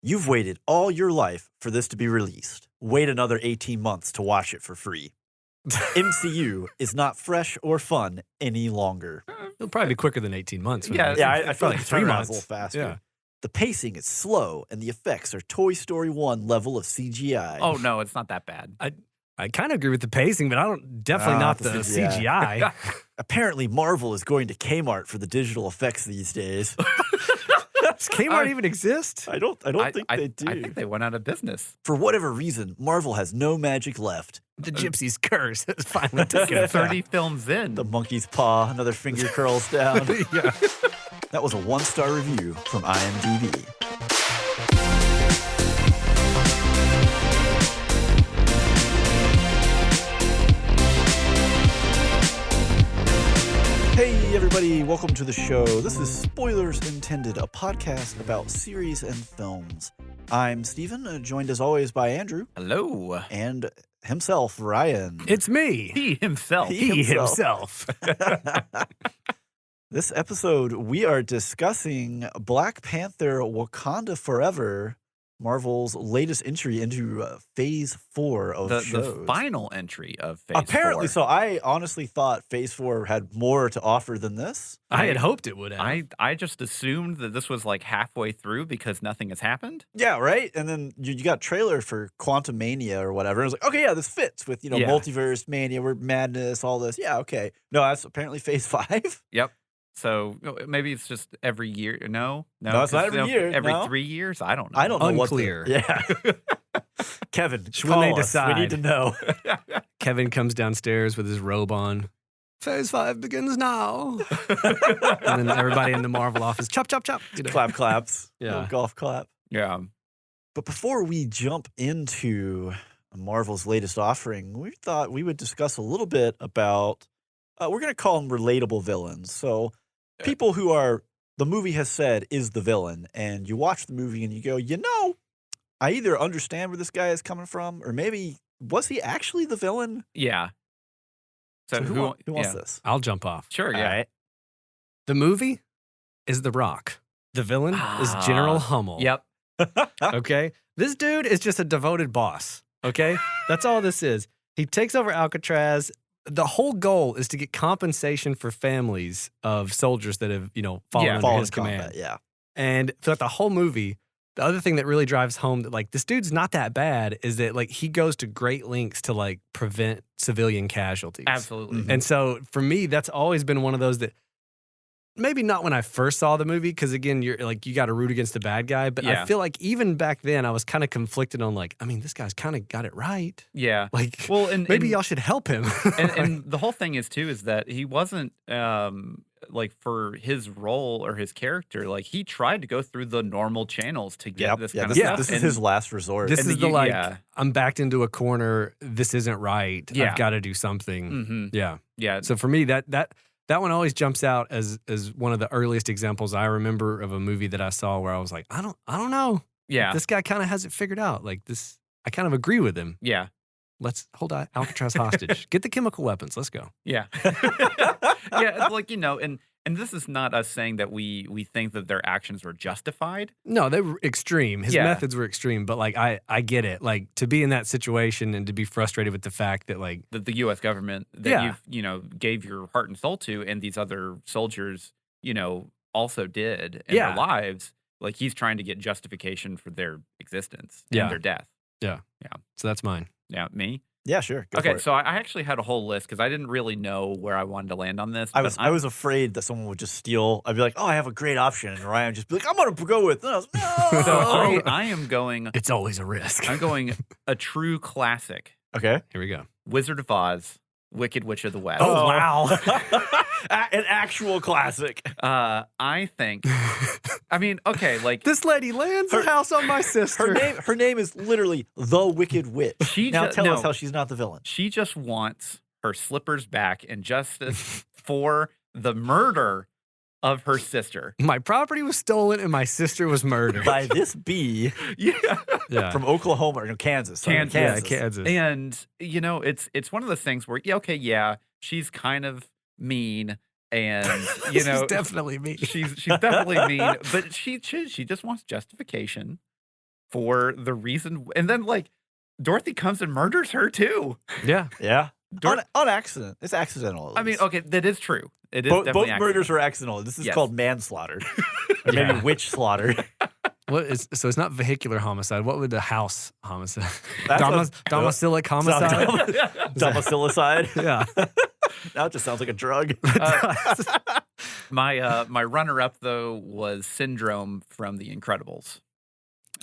You've waited all your life for this to be released. Wait another 18 months to watch it for free. MCU is not fresh or fun any longer. It'll probably be quicker than 18 months. I feel like 3 3 months months. a little faster. Yeah. The pacing is slow, and the effects are Toy Story 1 level of CGI. Oh, no, it's not that bad. I kind of agree with the pacing, but definitely not the CGI. Apparently, Marvel is going to Kmart for the digital effects these days. Does Kmart even exist? I don't think they do. I think they went out of business. For whatever reason, Marvel has no magic left. The Gypsy's Curse has finally taken effect. 30 films in. The monkey's paw, another finger curls down. Yeah. That was a 1-star review from IMDb. Hey everybody, welcome to the show. This is Spoilers Intended, a podcast about series and films. I'm Steven, joined as always by Andrew. Hello. And himself, Ryan. It's me. He himself. He himself. This episode, we are discussing Black Panther Wakanda Forever, Marvel's latest entry into Phase 4 of shows. The final entry of Phase 4. Apparently so. I honestly thought Phase 4 had more to offer than this. I had hoped it would have. I just assumed that this was like halfway through because nothing has happened. Yeah, right? And then you got a trailer for Quantum Mania or whatever. And I was like, okay, yeah, this fits with, Multiverse Mania, Madness, all this. Yeah, okay. No, that's apparently Phase 5. Yep. So maybe it's just every year. No, it's not every year. Every no. 3 years? I don't know. I don't know. Unclear. Yeah. Kevin, when they us. decide. We need to know. Kevin comes downstairs with his robe on. Phase 5 begins now. And then everybody in the Marvel office, chop, chop, chop. Clap, claps. Yeah. Little golf clap. Yeah. But before we jump into Marvel's latest offering, we thought we would discuss a little bit about, we're going to call them relatable villains. So people who are, the movie has said is the villain, and you watch the movie and you go, I either understand where this guy is coming from, or maybe, was he actually the villain? Yeah. So who wants this? I'll jump off. Sure, yeah. All right. The movie is The Rock. The villain is General Hummel. Yep. Okay? This dude is just a devoted boss. Okay? That's all this is. He takes over Alcatraz. The whole goal is to get compensation for families of soldiers that have, fallen under his command. Combat, yeah. And throughout the whole movie, the other thing that really drives home that, this dude's not that bad is that, he goes to great lengths to, prevent civilian casualties. Absolutely. Mhm. And so, for me, that's always been one of those that, maybe not when I first saw the movie, because, again, you're, you got to root against the bad guy. But Yeah. I feel like even back then, I was kind of conflicted on, this guy's kind of got it right. Yeah. Well, and maybe y'all should help him. and the whole thing is, too, is that he wasn't, for his role or his character, he tried to go through the normal channels to get this kind of stuff. This is his last resort. This is I'm backed into a corner. This isn't right. Yeah. I've got to do something. Mm-hmm. Yeah. Yeah. So for me, that one always jumps out as one of the earliest examples I remember of a movie that I saw where I was like, I don't know. Yeah. This guy kind of has it figured out. I kind of agree with him. Yeah. Let's hold Alcatraz hostage. Get the chemical weapons. Let's go. Yeah. Yeah. And this is not us saying that we think that their actions were justified. No, they were extreme. His Yeah. methods were extreme, but I get it. To be in that situation and to be frustrated with the fact that That the U.S. government that Yeah. you've gave your heart and soul to, and these other soldiers, also did in Yeah. their lives. He's trying to get justification for their existence Yeah. and their death. So that's mine. Yeah, me. Yeah, sure. Go for Okay, it. so I actually had a whole list because I didn't really know where I wanted to land on this. I but was afraid that someone would just steal. I'd be like, oh, I have a great option. And Ryan would just be like, I'm going to go with this. No. So I am going. It's always a risk. I'm going a true classic. Okay. Here we go. Wizard of Oz, Wicked Witch of the West. Oh, wow. An actual classic. I think. I mean, okay, This lady lands a house on my sister. Her name is literally the Wicked Witch. Tell us how she's not the villain. She just wants her slippers back and justice for the murder of her sister. My property was stolen and my sister was murdered. By this bee Yeah. from Oklahoma or Kansas. Sorry, Kansas. Yeah, Kansas. And it's one of those things where she's kind of mean, and she's definitely mean. she's definitely mean, but she just wants justification for the reason, and then like Dorothy comes and murders her too. Yeah. Yeah. Dor- On accident. It's accidental. I mean, okay, that is true. It is both definitely murders accidental. were accidental. This is Yes. called manslaughter. Or maybe Yeah. witch slaughter. So it's not vehicular homicide. What would the house homicide? That's Domicilic homicide. Domicilicide. Yeah. Now it just sounds like a drug. My runner-up though was Syndrome from The Incredibles.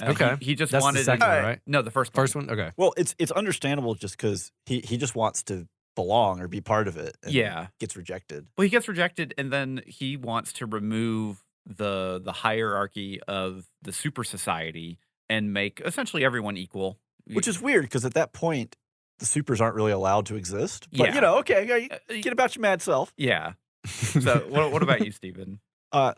Okay. He just That's wanted the second one, Alright. right? No, the first First one? Okay. Well, it's understandable just because he just wants to belong or be part of it. And Yeah. gets rejected. Well, he gets rejected, and then he wants to remove the hierarchy of the super society and make essentially everyone equal. Which is weird because at that point, the supers aren't really allowed to exist. But, Yeah. okay, get about your mad self. Yeah. So what about you, Steven?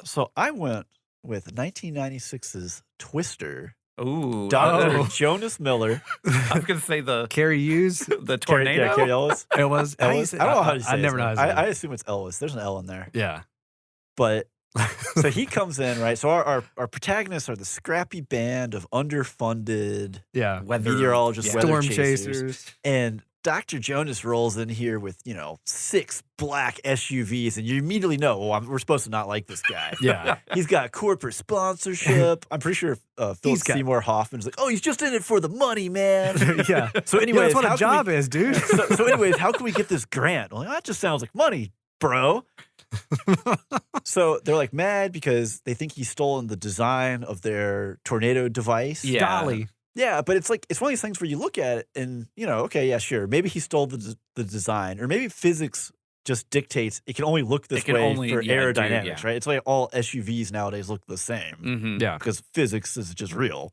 So I went with 1996's Twister. Ooh, Dr. Jonas Miller. I was gonna say the Carrie Hughes. tornado. Carrie Ellis. It was. Ellis? I don't know how to say I his never know name. how to say I it. assume it's Ellis. There's an L in there. Yeah. But so he comes in, right? So our protagonists are the scrappy band of underfunded Yeah. Weather meteorologists, yeah. weather Storm chasers. and Dr. Jonas rolls in here with 6 black SUVs, and you immediately know, we're supposed to not like this guy. Yeah. He's got corporate sponsorship. I'm pretty sure Philip got- Seymour Hoffman's like, oh, he's just in it for the money, man. Yeah. So Yeah, anyways, that's what how a can we- job is, dude. so anyways, how can we get this grant? Well, that just sounds like money, bro. So they're like mad because they think he's stolen the design of their tornado device. Yeah. Dolly. Yeah, but it's one of these things where you look at it and, okay, yeah, sure. Maybe he stole the design, or maybe physics just dictates it can only look this It can way only- for yeah, aerodynamics, dude, yeah. right? It's like all SUVs nowadays look the same Mm-hmm. Yeah. because physics is just real.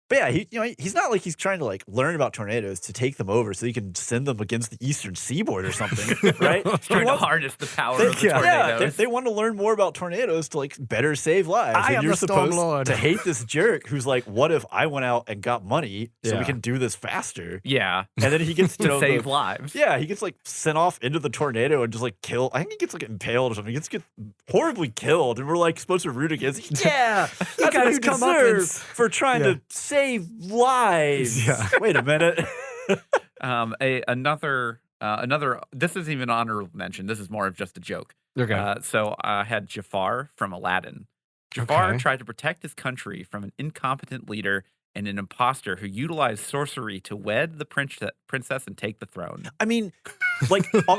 But yeah, he's not like he's trying to learn about tornadoes to take them over so he can send them against the eastern seaboard or something, right? Trying to harness the power of the Yeah, tornadoes. they want to learn more about tornadoes to better save lives. I and am you're the Storm supposed Lord. to hate this jerk who's like, what if I went out and got money so we Yeah. can do this faster? Yeah, And then he gets to save lives. Yeah, he gets sent off into the tornado and just killed. I think he gets impaled or something. He gets horribly killed, and we're supposed to root against. Yeah, that's got what his you deserve comeuppance. for trying Yeah. to save lives. Yeah. Wait a minute. Another. This isn't even an honorable mention. This is more of just a joke. Okay. So I had Jafar from Aladdin. Jafar Okay. tried to protect his country from an incompetent leader and an imposter who utilized sorcery to wed the princess and take the throne. I mean,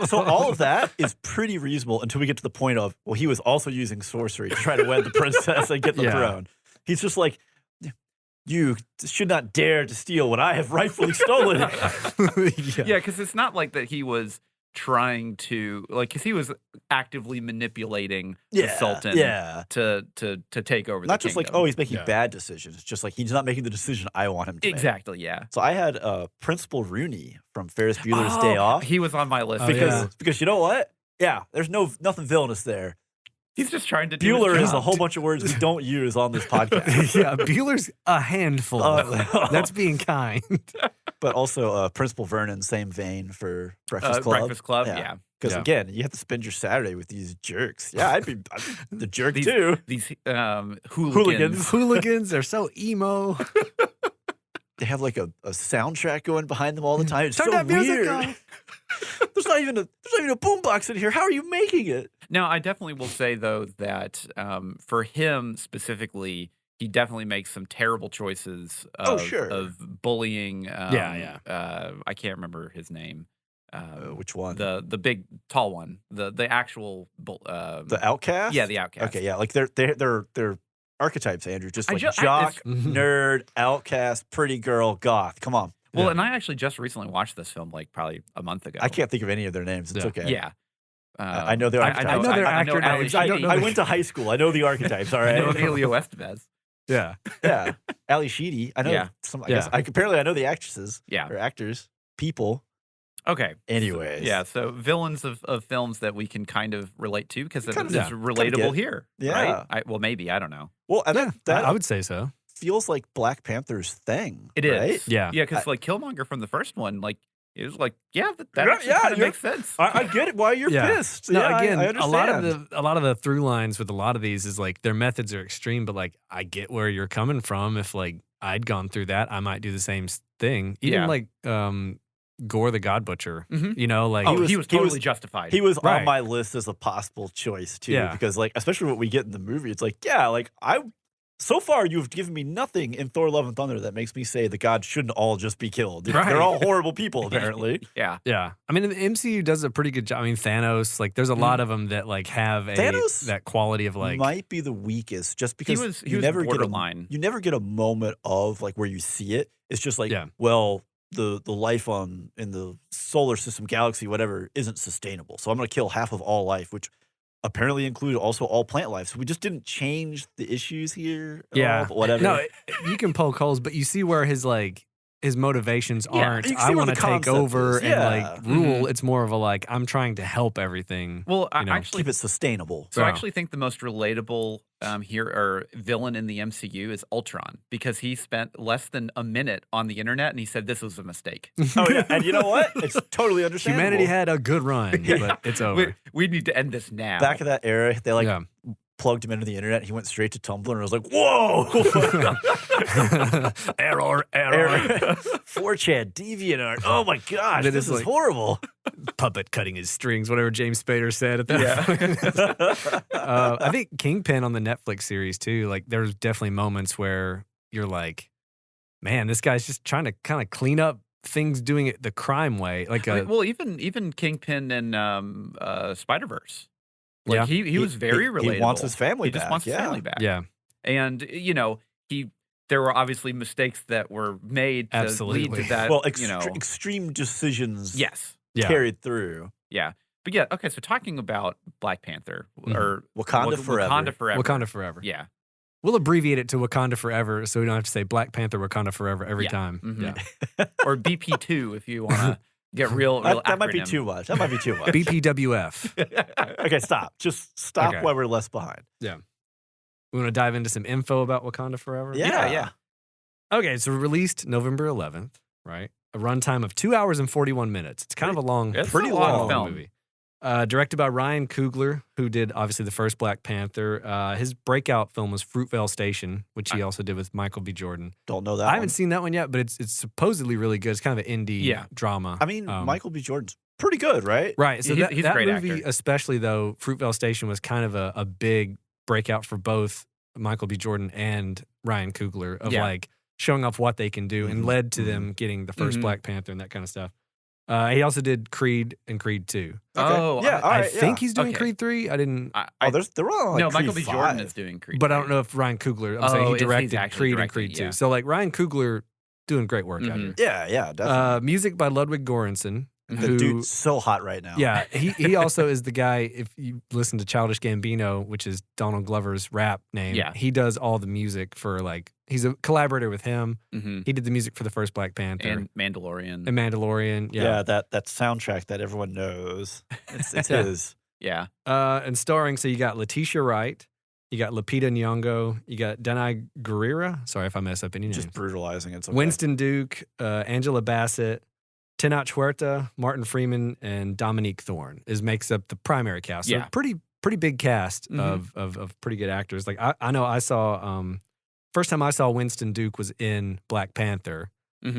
so all of that is pretty reasonable until we get to the point of, well, he was also using sorcery to try to wed the princess and get the Yeah. throne. He's just like, you should not dare to steal what I have rightfully stolen. Yeah, because it's not like that he was trying to because he was actively manipulating the Sultan to take over Not the just kingdom. he's making Yeah. bad decisions. It's just he's not making the decision I want him to make. Exactly, yeah. So I had Principal Rooney from Ferris Bueller's Day Off. He was on my list. Oh, because you know what? Yeah, there's nothing villainous there. He's just trying to do Bueller his is a job. whole bunch of words we don't use on this podcast. Yeah. Bueller's a handful. That's being kind. But also Principal Vernon, same vein for Breakfast Club. Breakfast Club, yeah. Because Yeah. again, you have to spend your Saturday with these jerks. Yeah, I'd be the jerk These- too. These Hooligans. hooligans. Hooligans are so emo. They have a soundtrack going behind them all the time. It's Turn so that music weird. off. There's not even a boombox in here. How are you making it? Now, I definitely will say, though, that for him specifically, he definitely makes some terrible choices of bullying. I can't remember his name. Which one? The big, tall one. The actual... The outcast? Yeah, the outcast. Okay, yeah. They're archetypes, Andrew. Just jock, it's- nerd, outcast, pretty girl, goth. Come on. Well, Yeah. and I actually just recently watched this film, probably a month ago. I can't think of any of their names. It's Yeah. okay. Yeah. I know their archetypes. I know their actor Ali names. I don't Sheedy. know I went to high school. I know the archetypes. All I know right. Emilio Estevez. Yeah. Yeah. Ali Sheedy. I know Yeah. some. I Yeah. guess apparently I know the actresses. Yeah. Or actors. People. Okay. Anyways. Yeah, so villains of films that we can kind of relate to because it's Kind of, relatable here. Yeah. Right? Well, maybe. I don't know. Well, I Yeah. think that I would say so. feels like Black Panther's thing. It is. right? Yeah. Yeah, because Killmonger from the first one, It was like, that actually kind of makes sense. I get it why you're pissed. No, yeah, again, I a lot understand. of the through lines with a lot of these is like their methods are extreme, but like I get where you're coming from. If like I'd gone through that, I might do the same thing. Even like Gore the God Butcher, you know, like he was totally justified. He was on my list as a possible choice too, because like especially what we get in the movie, it's like like so far you've given me nothing in Thor: Love and Thunder that makes me say the gods shouldn't all just be killed. They're all horrible people apparently. Yeah. I mean, the MCU does a pretty good job. I mean, Thanos, like there's a lot of them that like have that quality of like might be the weakest, just because he was never borderline. You never get a moment of like where you see it. It's just like well, the life in the solar system, galaxy, whatever, isn't sustainable. So I'm going to kill half of all life, which apparently included also all plant life. So we just didn't change the issues here. But whatever. No, you can poke holes, but you see where his motivations aren't. I want to take over and like rule. It's more of a like I'm trying to help everything. Well, I actually keep it sustainable. So I actually think the most relatable villain in the MCU is Ultron, because he spent less than a minute on the internet and he said this was a mistake. Oh yeah, and you know what? It's totally understandable. Humanity had a good run, but it's over. We need to end this now. Back in that era, they plugged him into the internet. He went straight to Tumblr and I was like, whoa! error. 4chan, DeviantArt. Oh my gosh, this is horrible. Puppet cutting his strings, whatever James Spader said at that point. I think Kingpin on the Netflix series too, like there's definitely moments where you're like, man, this guy's just trying to kind of clean up things doing it the crime way. Like even Kingpin and Spider-Verse. Like he was very relatable. He wants his family back. He just wants his family back. Yeah. And, there were obviously mistakes that were made to lead to that. Well, extreme decisions carried through. Yeah. But yeah, okay, so talking about Black Panther or Wakanda Forever. Wakanda Forever. Yeah. We'll abbreviate it to Wakanda Forever so we don't have to say Black Panther, Wakanda Forever every time. Yeah. Or BP2 if you want to get real that might be too much. That might be too much. BPWF. Okay, stop. Just stop while we're less behind. Yeah. We want to dive into some info about Wakanda Forever? Yeah. Okay, so released November 11th, right? A runtime of 2 hours and 41 minutes. It's kind of a long, pretty long film. Movie. Directed by Ryan Coogler, who did obviously the first Black Panther. His breakout film was Fruitvale Station, which he also did with Michael B. Jordan. Don't know that. I haven't seen that one yet, but it's supposedly really good. It's kind of an indie drama. I mean, Michael B. Jordan's pretty good, right? Right. So he's that a great movie, actor. especially though, Fruitvale Station was kind of a big breakout for both Michael B. Jordan and Ryan Coogler of like showing off what they can do and led to them getting the first Black Panther and that kind of stuff. He also did Creed and Creed 2. Okay. Oh, yeah. I think he's doing Creed 3. I didn't. They're all like no, Creed Michael B. 5. Jordan is doing Creed. But I don't know if Ryan Coogler. I'm saying he directed Creed and Creed 2. Yeah. So like Ryan Coogler doing great work out here. Yeah, definitely. Music by Ludwig Göransson. The dude's so hot right now. Yeah, he also is the guy, if you listen to Childish Gambino, which is Donald Glover's rap name, he does all the music for he's a collaborator with him. He did the music for the first Black Panther. And Mandalorian. Yeah, that soundtrack that everyone knows. It's his. Yeah. And starring, so you got Letitia Wright, you got Lupita Nyong'o, you got Danai Gurira. Sorry if I mess up any names. Just brutalizing. It's okay. Winston Duke, Angela Bassett, Tenoch Huerta, Martin Freeman, and Dominique Thorne makes up the primary cast. So pretty big cast of pretty good actors. Like I know I saw first time I saw Winston Duke was in Black Panther. He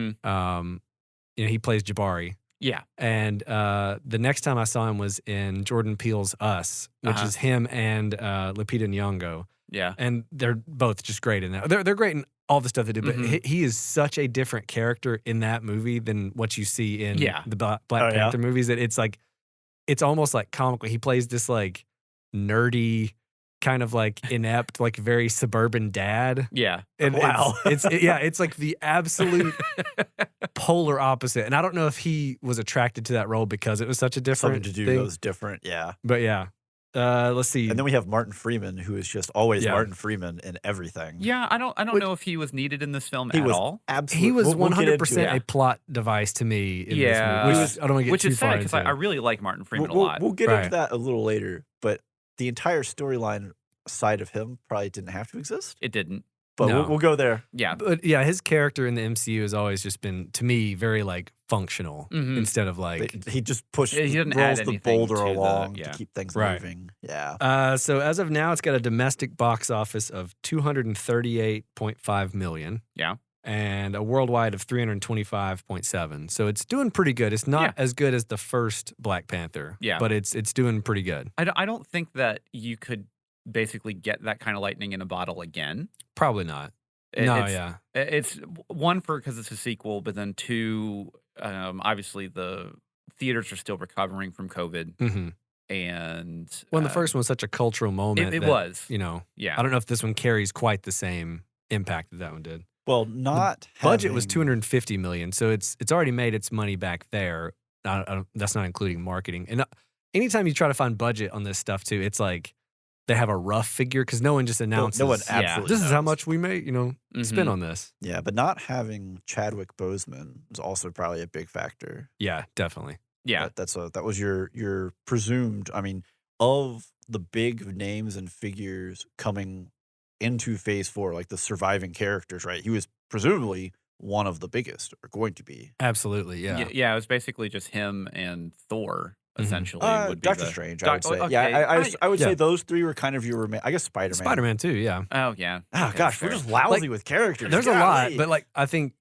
plays Jabari. Yeah. And the next time I saw him was in Jordan Peele's Us, which is him and Lupita Nyong'o. Yeah. And they're both just great in that. They're great in all the stuff they do, but he is such a different character in that movie than what you see in the Black Panther movies. That it's almost like comical. He plays this like nerdy, kind of like inept, like very suburban dad. Yeah. And it's like the absolute polar opposite. And I don't know if he was attracted to that role because it was such a different something to do thing. those different, But yeah. Let's see. And then we have Martin Freeman, who is just always Martin Freeman in everything. Yeah, I don't know if he was needed in this film at all. Absolutely. He was 100% a plot device to me in this movie. I don't want to get too far into it. I really like Martin Freeman a lot. We'll get into that a little later, but the entire storyline side of him probably didn't have to exist. It didn't. But we'll go there. Yeah. But yeah, his character in the MCU has always just been, to me, very like functional instead of like he just He didn't add rolls the anything boulder to the- along yeah. to keep things Right. moving. Yeah. So as of now, it's got a domestic box office of 238.5 million. Yeah. And a worldwide of 325.7. So it's doing pretty good. It's not as good as the first Black Panther. Yeah. But it's doing pretty good. I don't think that you could basically get that kind of lightning in a bottle again. Probably not. It's one because it's a sequel, but then two, obviously the theaters are still recovering from COVID. Mm-hmm. And well, the first one was such a cultural moment. It that, was. You know, yeah. I don't know if this one carries quite the same impact that one did. Well, not budget was 250 million, so it's already made its money back there. That's not including marketing. And anytime you try to find budget on this stuff too, it's like they have a rough figure because no one just announces. No one absolutely. This is how much we made. Spend on this. Yeah, but not having Chadwick Boseman is also probably a big factor. Yeah, definitely. Yeah, that was your presumed. I mean, of the big names and figures coming into Phase 4, like the surviving characters, right? He was presumably one of the biggest, or going to be. Absolutely, yeah. Yeah, it was basically just him and Thor, essentially. Would be Doctor Strange, I would say. Okay. Yeah, I would say those three were kind of your, I guess Spider-Man. Spider-Man too, yeah. Oh, yeah. Oh, gosh, we're just lousy with characters. There's a lot, but like I think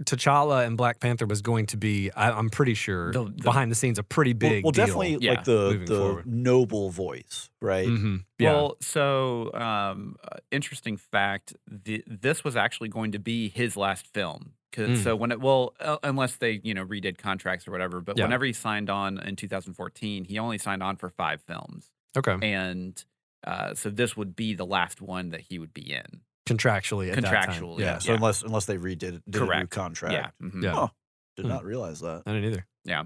T'Challa and Black Panther was going to be, I'm pretty sure, behind the scenes, a pretty big deal. definitely like the noble voice, right? Mm-hmm. Yeah. Well, so interesting fact, this was actually going to be his last film. So when unless they redid contracts or whatever, but whenever he signed on in 2014, he only signed on for 5 films. Okay. And so this would be the last one that he would be in. Contractually at that time. Yeah. So unless they redid a new contract. Yeah. Mm-hmm. Yeah. Oh, did not realize that. I didn't either. Yeah.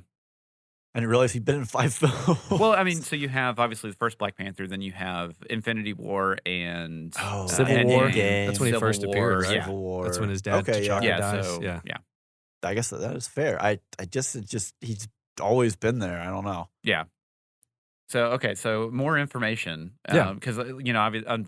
I didn't realize he'd been in 5 films. Well, I mean, so you have obviously the first Black Panther, then you have Infinity War and Civil War. Endgame. That's when he first appeared, right? Civil War. That's when his dad T'Challa dies. So, yeah. I guess that is fair. He's always been there. I don't know. Yeah. So so more information. Because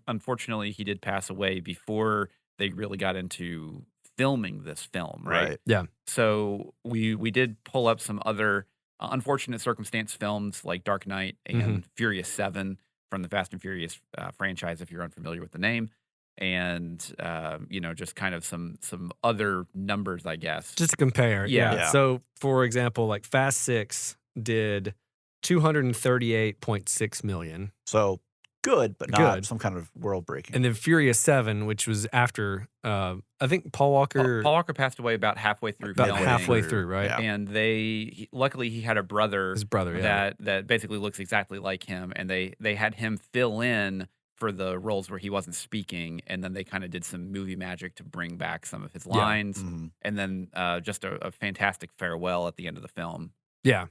unfortunately he did pass away before they really got into filming this film, right? Yeah. So we did pull up some other unfortunate circumstance films like Dark Knight and Furious 7 from the Fast and Furious franchise, if you're unfamiliar with the name. And just kind of some other numbers, I guess. Just to compare. Yeah. So for example, like Fast 6 did 238.6 million. So good, but not some kind of world breaking. And then Furious 7, which was after, I think Paul Walker. Paul Walker passed away about halfway through. Halfway through, right? Yeah. And luckily he had a brother. His brother, that basically looks exactly like him, and they had him fill in for the roles where he wasn't speaking, and then they kind of did some movie magic to bring back some of his lines, and then just a fantastic farewell at the end of the film. Yeah.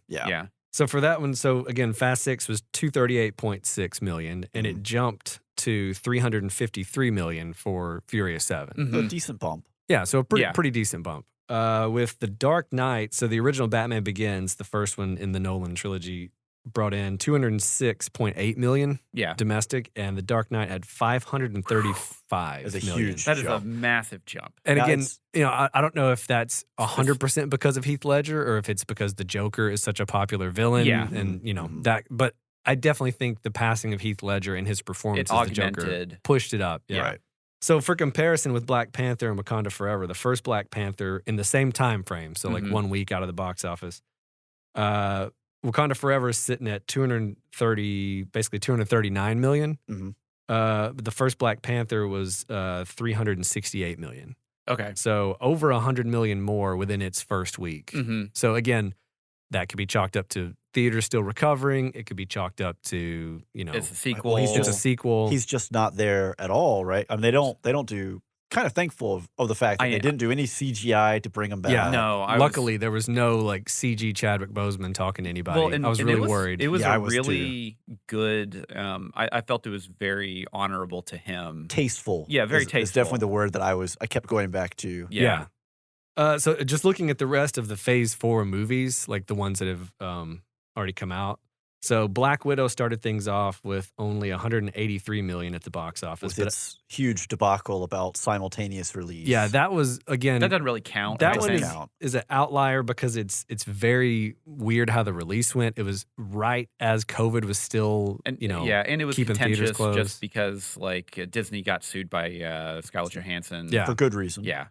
So for that one, again, Fast 6 was 238.6 million, and it jumped to 353 million for Furious 7. A decent bump. Yeah, so a pretty decent bump. With The Dark Knight, so the original Batman Begins, the first one in the Nolan trilogy, brought in 206.8 million domestic, and The Dark Knight had 535 That's a million. huge That is jump. a massive jump. And again, I don't know if that's 100% because of Heath Ledger or if it's because the Joker is such a popular villain. Yeah. And, that, but I definitely think the passing of Heath Ledger and his performance as the Joker pushed it up. Yeah. Right. So for comparison with Black Panther and Wakanda Forever, the first Black Panther in the same time frame, so like 1 week out of the box office, Wakanda Forever is sitting at 239 million. The first Black Panther was 368 million. Okay. So over 100 million more within its first week. So again, that could be chalked up to theaters still recovering. It could be chalked up to, it's a sequel. Well, it's a sequel. He's just not there at all, right? I mean, they don't do. Kind of thankful of the fact that they didn't do any CGI to bring him back. Yeah, no. Luckily, there was no like CG Chadwick Boseman talking to anybody. Well, I was really worried. It was a really good. I felt it was very honorable to him. Tasteful. Yeah, very tasteful. It's definitely the word that I kept going back to. Yeah. So just looking at the rest of the Phase 4 movies, like the ones that have already come out, So Black Widow started things off with only 183 million at the box office. With its huge debacle about simultaneous release. Yeah, that was, again... That doesn't really count. That one is an outlier because it's very weird how the release went. It was right as COVID was still, and it was keeping theaters contentious closed. just because Disney got sued by Scarlett Johansson. Yeah. For good reason. Yeah.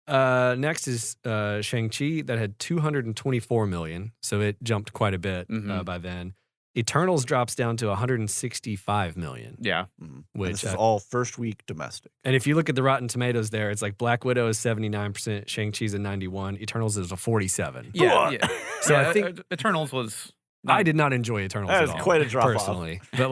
Next is Shang-Chi that had 224 million, so it jumped quite a bit by then. Eternals drops down to 165 million. Yeah. Which this is all first week domestic. And if you look at the Rotten Tomatoes there, it's like Black Widow is 79%, Shang-Chi's a 91, Eternals is a 47. Yeah. So I think Eternals was... I did not enjoy Eternals at all. That was quite a drop personally. But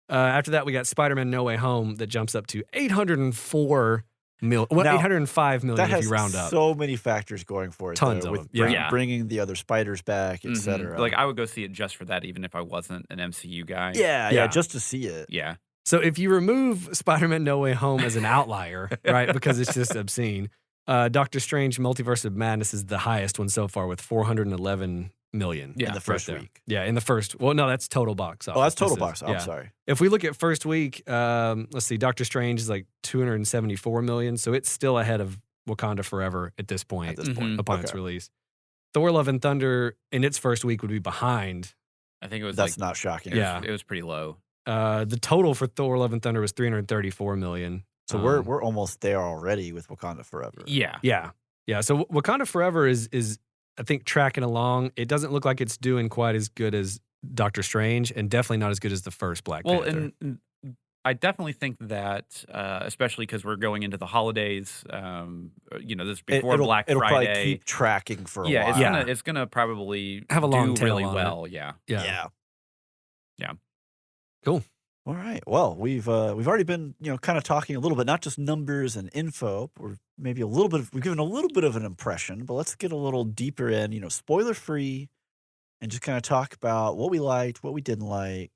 after that, we got Spider-Man No Way Home that jumps up to 804 million. Well, now, 805 million if you round up. That has so many factors going for it. Tons though, of with them. bringing the other spiders back, etc. Like, I would go see it just for that, even if I wasn't an MCU guy. Yeah, just to see it. Yeah. So if you remove Spider-Man No Way Home as an outlier, right, because it's just obscene, Doctor Strange Multiverse of Madness is the highest one so far with 411 million. In the first week. Yeah, in the first. Well, no, that's total box office. Oh, that's total box office. I'm sorry. If we look at first week, let's see, Doctor Strange is like 274 million, so it's still ahead of Wakanda Forever at this point. Upon its release. Thor: Love and Thunder in its first week would be behind. I think it was. That's not shocking. It was pretty low. The total for Thor: Love and Thunder was 334 million. So we're almost there already with Wakanda Forever. Yeah. So Wakanda Forever is I think tracking along. It doesn't look like it's doing quite as good as Doctor Strange, and definitely not as good as the first Black Panther. And I definitely think that, especially because we're going into the holidays, this is before Black Friday. It'll probably keep tracking for a while. It's gonna probably have a long tail really on well. it. Yeah. Cool. All right. Well, we've already been kind of talking a little bit, not just numbers and info, or maybe we've given a little bit of an impression, but let's get a little deeper in, spoiler free, and just kind of talk about what we liked, what we didn't like.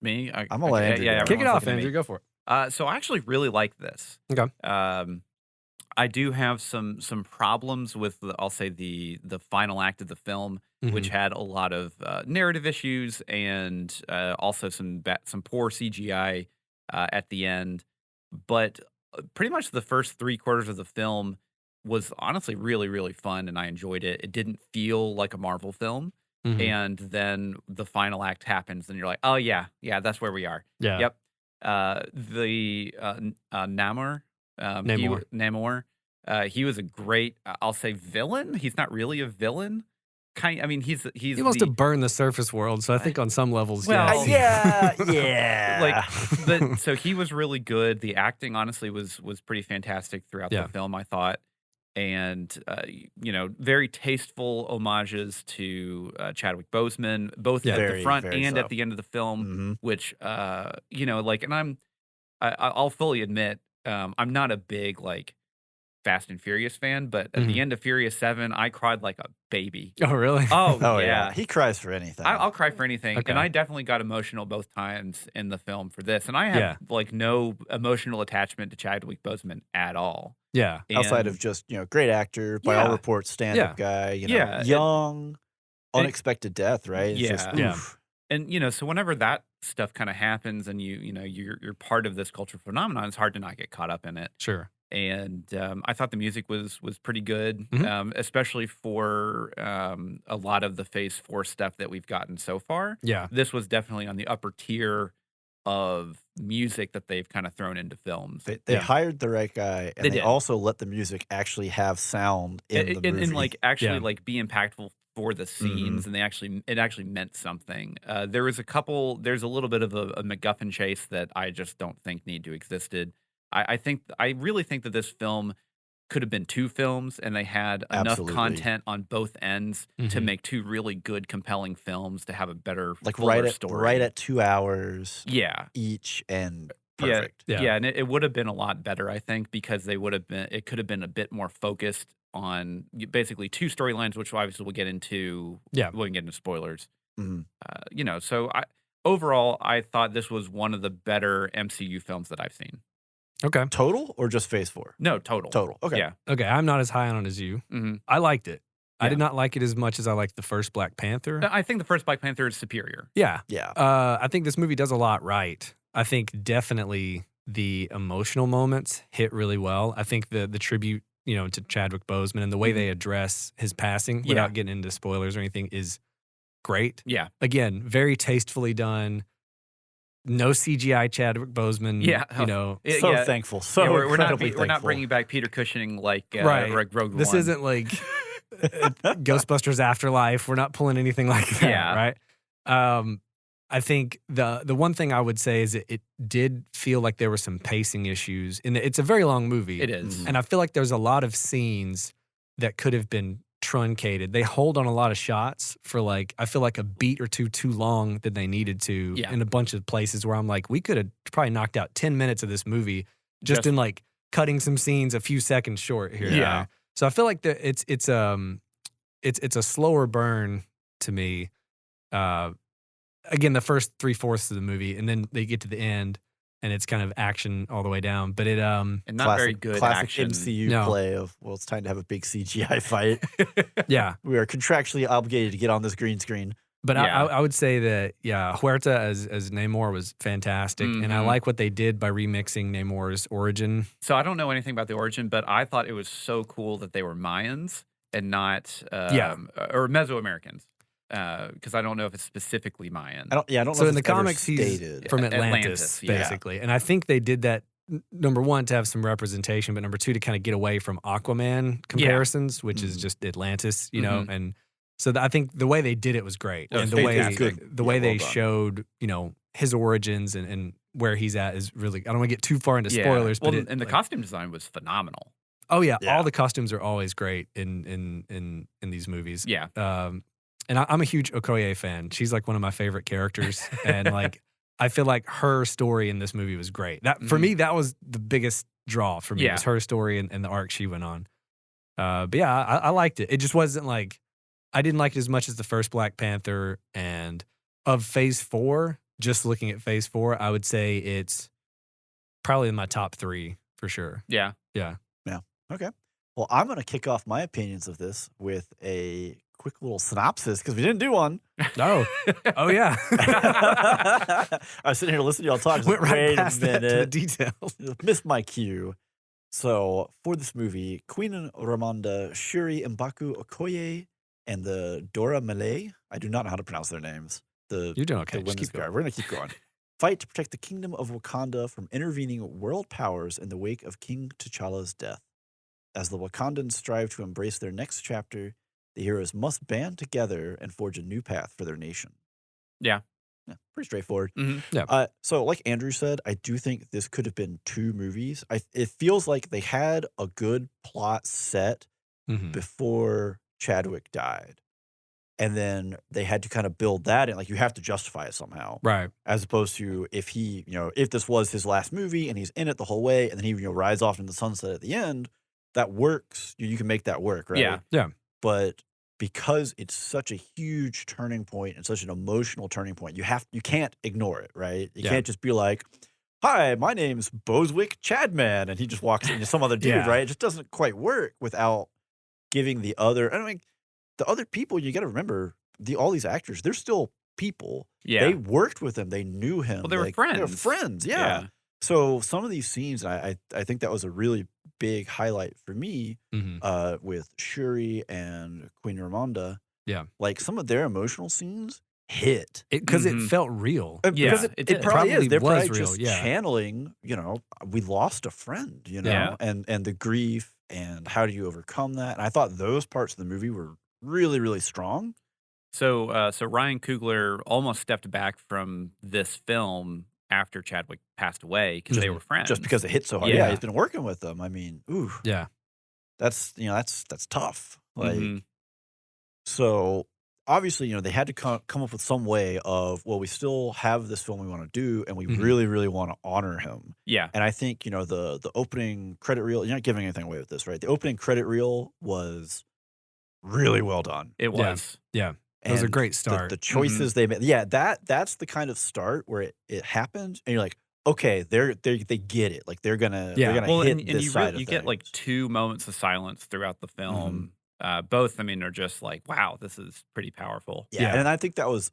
Me, I'm gonna let Andrew. Kick it off, Andrew. Go for it. So I actually really like this. Okay. I do have some problems with I'll say the final act of the film, which had a lot of narrative issues and also some poor CGI at the end. But pretty much the first 3/4 of the film was honestly really, really fun, and I enjoyed it. It didn't feel like a Marvel film. And then the final act happens, and you're like, oh, yeah, that's where we are. Yeah. Yep. Namor. Namor. He was a great, I'll say, villain. He's not really a villain. He wants to burn the surface world, so I think on some levels, so he was really good. The acting, honestly, was pretty fantastic throughout the film, I thought. And, very tasteful homages to Chadwick Boseman, both at the front and at the end of the film, which, and I'll fully admit, I'm not a big, Fast and Furious fan, but at the end of Furious 7, I cried like a baby. Oh, really? Oh, yeah. He cries for anything. I'll cry for anything. Okay. And I definitely got emotional both times in the film for this. And I have no emotional attachment to Chadwick Boseman at all. Yeah. Outside of just, great actor, by all reports, stand-up guy, young, unexpected death, right? It's just, oof. And, so whenever that stuff kind of happens and you're part of this cultural phenomenon, it's hard to not get caught up in it. Sure. And I thought the music was pretty good, especially for a lot of the Phase 4 stuff that we've gotten so far. Yeah. This was definitely on the upper tier of music that they've kind of thrown into films. They hired the right guy, and they also let the music actually have sound in the movie. And actually be impactful for the scenes, and it actually meant something. There's a little bit of a MacGuffin chase that I just don't think need to existed. I really think that this film could have been 2 films, and they had enough content on both ends to make 2 really good, compelling films to have a better, fuller story. Right at 2 hours. Yeah. Each, and perfect. Yeah, and it would have been a lot better, I think, because it could have been a bit more focused on basically 2 storylines, which obviously we'll get into. Yeah, we can get into spoilers. So overall, I thought this was one of the better MCU films that I've seen. Okay. Total or just Phase 4? No, total. Total. Okay. Yeah. Okay, I'm not as high on it as you. I liked it. I did not like it as much as I liked the first Black Panther. I think the first Black Panther is superior. Yeah. Yeah. I think this movie does a lot right. I think definitely the emotional moments hit really well. I think the tribute, to Chadwick Boseman and the way they address his passing without getting into spoilers or anything is great. Yeah. Again, very tastefully done. No CGI Chadwick Boseman. Yeah. So thankful. So we're not thankful. bringing back Peter Cushing like Rogue This One. isn't like Ghostbusters Afterlife. We're not pulling anything like that, right? I think the one thing I would say is it did feel like there were some pacing issues. And it's a very long movie. It is. And I feel like there's a lot of scenes that could have been truncated. They hold on a lot of shots for I feel like a beat or two too long than they needed to in a bunch of places where I'm like, we could have probably knocked out 10 minutes of this movie just in cutting some scenes a few seconds short here. Yeah. So I feel like it's a slower burn to me. Again, the first 3/4 of the movie, and then they get to the end, and it's kind of action all the way down. But and not very good classic action. MCU play of it's time to have a big CGI fight. Yeah, we are contractually obligated to get on this green screen. But I would say that Huerta as Namor was fantastic, and I like what they did by remixing Namor's origin. So I don't know anything about the origin, but I thought it was so cool that they were Mayans and not or Mesoamericans. Because I don't know if it's specifically Mayan. I don't know. So if in the it's ever comics, he's stated. from Atlantis, basically. And I think they did that, number one, to have some representation, but number two, to kind of get away from Aquaman comparisons, which is just Atlantis, And so I think the way they did it was great, and the way they showed, his origins and where he's at is really. I don't want to get too far into spoilers, but the costume design was phenomenal. Oh yeah, all the costumes are always great in these movies. Yeah. And I'm a huge Okoye fan. She's one of my favorite characters. And I feel like her story in this movie was great. That for me, that was the biggest draw for me. Was her story and the arc she went on. But yeah, I liked it. It just wasn't I didn't like it as much as the first Black Panther. And of Phase 4, just looking at Phase 4, I would say it's probably in my top 3 for sure. Yeah. Yeah. Okay. Well, I'm going to kick off my opinions of this with a quick little synopsis because we didn't do one. Oh yeah. I was sitting here listening to y'all talk. Went right past that to the details. Missed my cue. So for this movie, Queen Ramonda, Shuri M'Baku Okoye, and the Dora Malay, I do not know how to pronounce their names. You're doing okay. The women's guard. We're going to keep going. Fight to protect the kingdom of Wakanda from intervening world powers in the wake of King T'Challa's death. As the Wakandans strive to embrace their next chapter, the heroes must band together and forge a new path for their nation. Yeah. Pretty straightforward. Yeah. So like Andrew said, I do think this could have been 2 movies. It feels like they had a good plot set before Chadwick died. And then they had to kind of build that in. You have to justify it somehow. Right. As opposed to if if this was his last movie and he's in it the whole way and then he rides off into the sunset at the end, that works. You can make that work, right? Yeah. But because it's such a huge turning point and such an emotional turning point, you can't ignore it, right? You can't just be like, "Hi, my name's Boswick Chadman," and he just walks into some other dude, right? It just doesn't quite work without giving the other. The other people. You got to remember all these actors. They're still people. Yeah, they worked with him. They knew him. Well, they were friends. They were friends. Yeah. So some of these scenes, I think that was a really big highlight for me with Shuri and Queen Ramonda. Yeah. Some of their emotional scenes hit. Because it felt real. Because it probably is. They're was probably real, just channeling, we lost a friend, and the grief and how do you overcome that. And I thought those parts of the movie were really, really strong. So Ryan Coogler almost stepped back from this film after Chadwick passed away because they were friends. Just because it hit so hard. Yeah, he's been working with them. Ooh. Yeah. That's tough. So obviously, they had to come up with some way of, we still have this film we want to do and we really, really want to honor him. Yeah. And I think, the opening credit reel, you're not giving anything away with this, right? The opening credit reel was really well done. It was. Yeah. It was a great start. The choices they made. Yeah, that's the kind of start where it happened and you're like, okay, they get it. They're gonna hit this side of you get 2 moments of silence throughout the film both, I mean, are just like, wow, this is pretty powerful. Yeah, and I think that was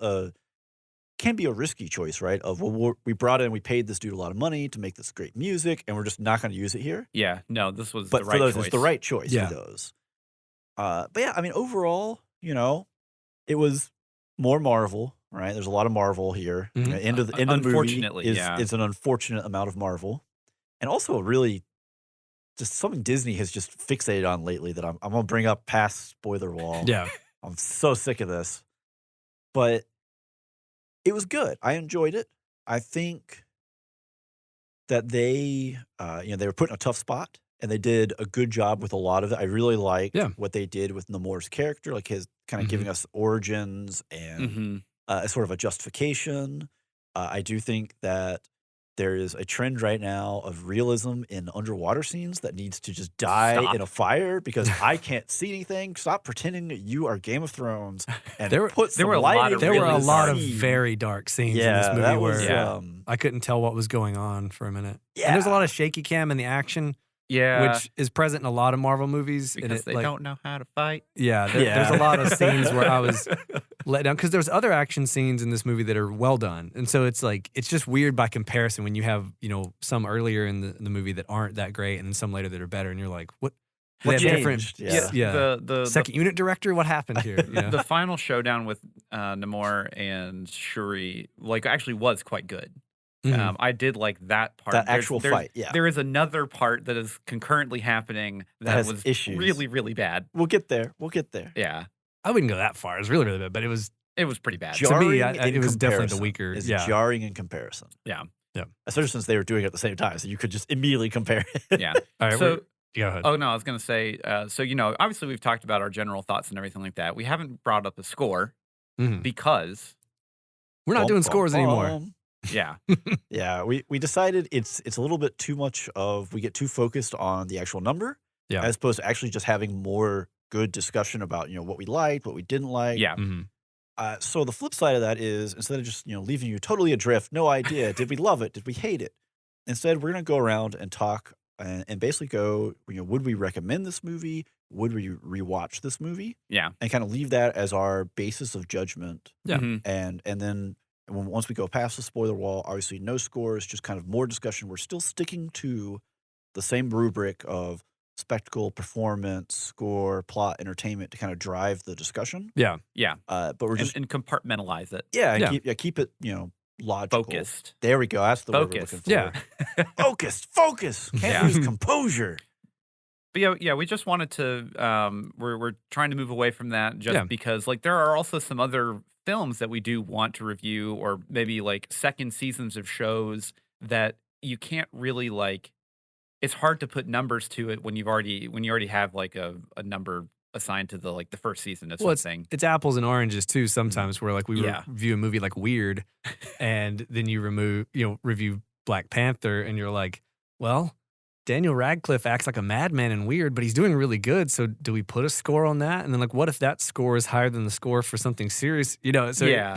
can be a risky choice, right? Of we brought in, we paid this dude a lot of money to make this great music, and we're just not going to use it here. Yeah, no, this was But the for right those, choice. it's the right choice for those. But yeah, I mean, overall, it was more Marvel, right? There's a lot of Marvel here. End of the movie is an unfortunate amount of Marvel, and also really just something Disney has just fixated on lately that I'm gonna bring up past spoiler wall. Yeah, I'm so sick of this, but it was good. I enjoyed it. I think that they were put in a tough spot, and they did a good job with a lot of it. I really liked what they did with Namor's character, like his kind of giving us origins and sort of a justification. I do think that there is a trend right now of realism in underwater scenes that needs to just die in a fire because I can't see anything. Stop pretending that you are Game of Thrones and put some lighting. There were a lot of very dark scenes in this movie that was, where I couldn't tell what was going on for a minute. Yeah. And there's a lot of shaky cam in the action. Yeah, which is present in a lot of Marvel movies. Because they don't know how to fight. Yeah, there's a lot of scenes where I was let down because there's other action scenes in this movie that are well done, and so it's like it's just weird by comparison when you have some earlier in the movie that aren't that great and some later that are better, and you're like, what changed? The second unit director, what happened here? The final showdown with Namor and Shuri actually was quite good. I did like that part. That actual fight, yeah. There is another part that is concurrently happening that was issues. Really, really bad. We'll get there. Yeah. I wouldn't go that far. It was really, really bad, but it was pretty bad. Jarring to me, it was definitely the weaker. It's jarring in comparison. Yeah. Especially since they were doing it at the same time, so you could just immediately compare it. Yeah. All right, so, go ahead. Oh, no, I was going to say, obviously we've talked about our general thoughts and everything like that. We haven't brought up the score because we're not doing scores anymore. Yeah. Yeah, we decided it's a little bit too much of we get too focused on the actual number as opposed to actually just having more good discussion about, what we liked, what we didn't like. Yeah. So the flip side of that is instead of just, leaving you totally adrift, no idea, did we love it? Did we hate it? Instead, we're going to go around and talk and basically go, would we recommend this movie? Would we rewatch this movie? Yeah. And kind of leave that as our basis of judgment. Yeah. And then once we go past the spoiler wall, obviously no scores, just kind of more discussion. We're still sticking to the same rubric of spectacle, performance, score, plot, entertainment to kind of drive the discussion. Yeah. But we're just and compartmentalize it. Keep it logical, focused. There we go. That's the word we're looking for. Yeah, focus. Can't lose composure. But we just wanted to. We're trying to move away from that just because there are also some other films that we do want to review, or maybe second seasons of shows that you can't really it's hard to put numbers to it when you already have a number assigned to the first season of something. It's apples and oranges too sometimes where we review a movie like Weird and then you review Black Panther and you're like, well, Daniel Radcliffe acts like a madman in Weird, but he's doing really good. So do we put a score on that? And then what if that score is higher than the score for something serious? I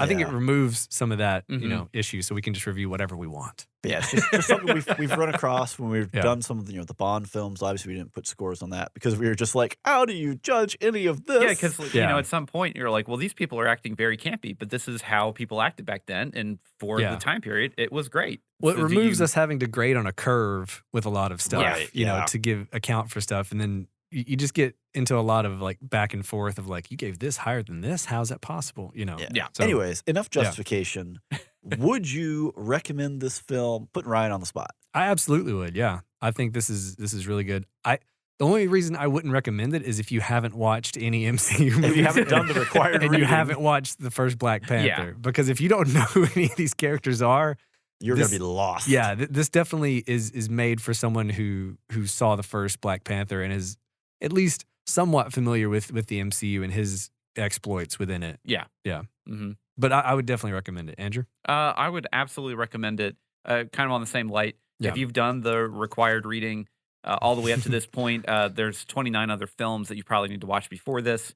think it removes some of that, issue so we can just review whatever we want. But it's just something we've run across when we've done some of the the Bond films. Obviously, we didn't put scores on that because we were just like, how do you judge any of this? Yeah, because at some point you're like, well, these people are acting very campy, but this is how people acted back then, and for the time period, it was great. Well, it removes us having to grade on a curve with a lot of stuff, right, to give account for stuff, and then you just get into a lot of back and forth of you gave this higher than this. How's that possible? Yeah. So, anyways, enough justification. Would you recommend this film? Putting Ryan on the spot. I absolutely would. Yeah, I think this is really good. The only reason I wouldn't recommend it is if you haven't watched any MCU movies. If you haven't done the required and reading. you haven't watched the first Black Panther. Because if you don't know who any of these characters are, you're going to be lost. Yeah, this definitely is made for someone who saw the first Black Panther and is at least somewhat familiar with the MCU and his exploits within it. Yeah. Mm-hmm. But I would definitely recommend it. Andrew? I would absolutely recommend it, kind of on the same light. Yeah. If you've done the required reading all the way up to this point, there's 29 other films that you probably need to watch before this.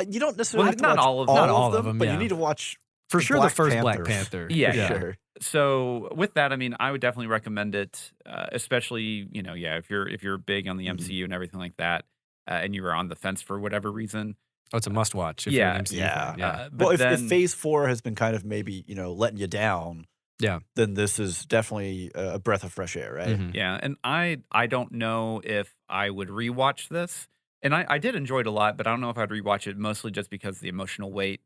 You don't necessarily have to watch all of them, but you need to watch for sure the first Black Panther. Yeah, sure. So with that, I would definitely recommend it, especially if you're big on the MCU and everything like that. and you were on the fence for whatever reason. Oh, it's a must watch. If you're an MCU fan. Well, if Phase 4 has been kind of maybe letting you down, then this is definitely a breath of fresh air, right? Mm-hmm. Yeah, and I don't know if I would rewatch this, and I did enjoy it a lot, but I don't know if I'd rewatch it mostly just because of the emotional weight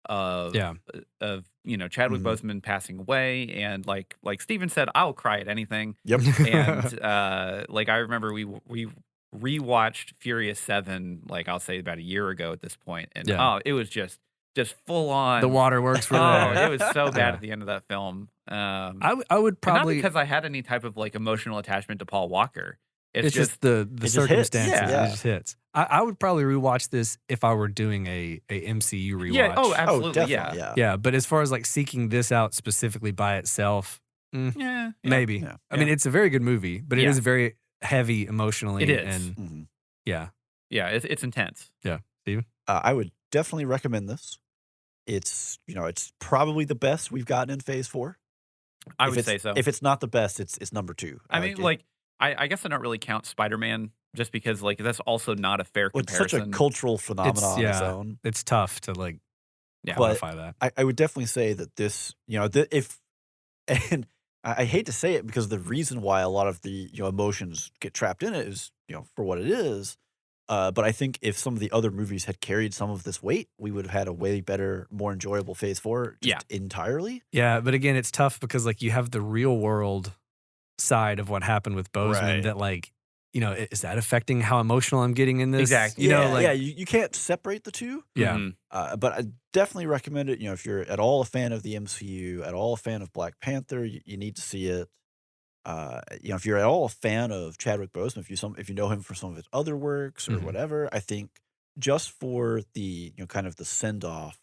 of Chadwick Boseman passing away, and like Steven said, I'll cry at anything. Yep. And I remember we rewatched Furious 7, like I'll say about a year ago at this point, and it was just full on. The waterworks were there. It was so bad at the end of that film. I would probably, not because I had any type of like emotional attachment to Paul Walker. It's just the circumstances. It just hits. I would probably rewatch this if I were doing a MCU rewatch. Yeah. Oh, absolutely. Yeah. But as far as like seeking this out specifically by itself, maybe. Yeah. I mean, it's a very good movie, but it is very heavy emotionally. It is. And yeah, it's intense. Yeah, Steven? I would definitely recommend this. It's it's probably the best we've gotten in Phase 4. I would say so. If it's not the best, it's number 2. I mean, I guess I don't really count Spider-Man just because like that's also not a fair comparison. It's such a cultural phenomenon on its own. It's tough to like quantify that. I would definitely say that this, and I hate to say it because the reason why a lot of the emotions get trapped in it is for what it is. But I think if some of the other movies had carried some of this weight, we would have had a way better, more enjoyable Phase 4 entirely. Yeah, but again, it's tough because like you have the real world side of what happened with Boseman that like, is that affecting how emotional I'm getting in this? Exactly. You can't separate the two. Yeah. But I definitely recommend it. If you're at all a fan of the MCU, at all a fan of Black Panther, you need to see it. If you're at all a fan of Chadwick Boseman, if you know him for some of his other works or whatever, I think just for the kind of the send off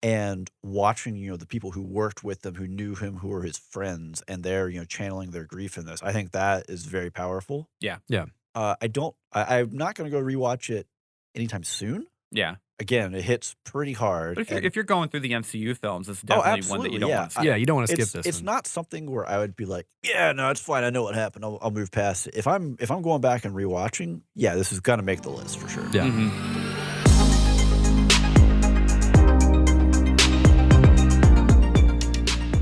and watching the people who worked with him, who knew him, who were his friends, and they're channeling their grief in this, I think that is very powerful. Yeah. I'm not going to go rewatch it anytime soon. Yeah. Again, it hits pretty hard. But if you're going through the MCU films, it's definitely one that you don't want to skip. Yeah, you don't want to skip this. It's not something where I would be like, yeah, no, it's fine. I know what happened. I'll move past it. If I'm going back and rewatching, this is gonna make the list for sure. Yeah.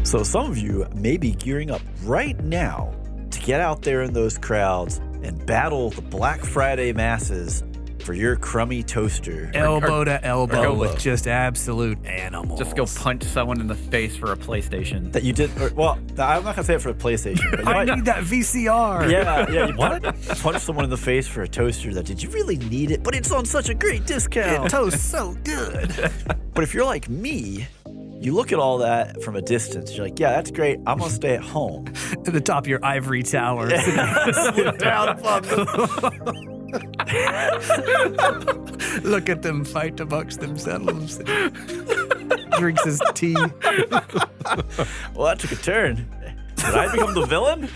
So some of you may be gearing up right now to get out there in those crowds and battle the Black Friday masses for your crummy toaster. Elbow to elbow with just absolute animals. Just go punch someone in the face for a PlayStation. That you did, I'm not going to say it for the PlayStation. But I need that VCR. Yeah. You punch someone in the face for a toaster did you really need it? But it's on such a great discount. It toasts so good. But if you're like me, you look at all that from a distance. You're like, yeah, that's great. I'm going to stay at home. To the top of your ivory tower. Look down upon them. Look at them fight amongst themselves. Drinks his tea. Well, that took a turn. Did I become the villain?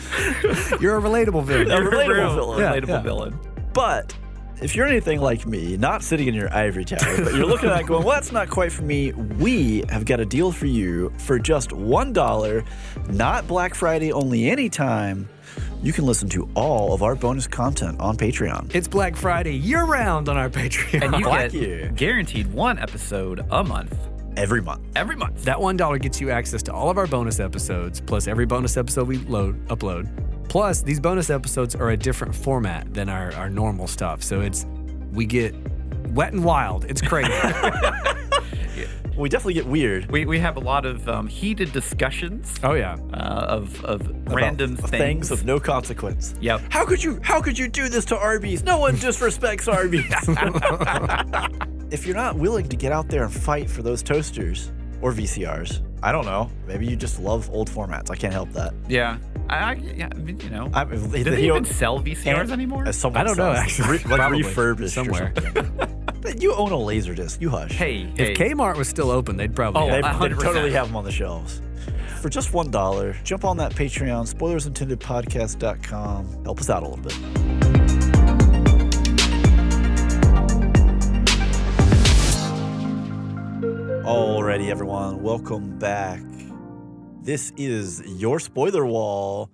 You're a relatable villain. A relatable villain. Relatable villain. But if you're anything like me, not sitting in your ivory tower, but you're looking at it going, well, that's not quite for me, we have got a deal for you for just $1, not Black Friday only, anytime. You can listen to all of our bonus content on Patreon. It's Black Friday year-round on our Patreon. And you get guaranteed one episode a month. Every month. Every month. That $1 gets you access to all of our bonus episodes, plus every bonus episode we upload. Plus, these bonus episodes are a different format than our normal stuff. So we get wet and wild. It's crazy. We definitely get weird. We have a lot of heated discussions. Oh yeah, of random things of no consequence. Yep. How could you do this to Arby's? No one disrespects Arby's. If you're not willing to get out there and fight for those toasters or VCRs, I don't know. Maybe you just love old formats. I can't help that. Yeah. I mean, do they even sell VCRs anymore? I don't know. Actually, like refurbished somewhere. You own a Laserdisc. You hush. Hey. If Kmart was still open, they'd probably. They'd totally have them on the shelves. For just $1, jump on that Patreon, spoilersintendedpodcast.com. Help us out a little bit. Alrighty, everyone. Welcome back. This is your spoiler wall.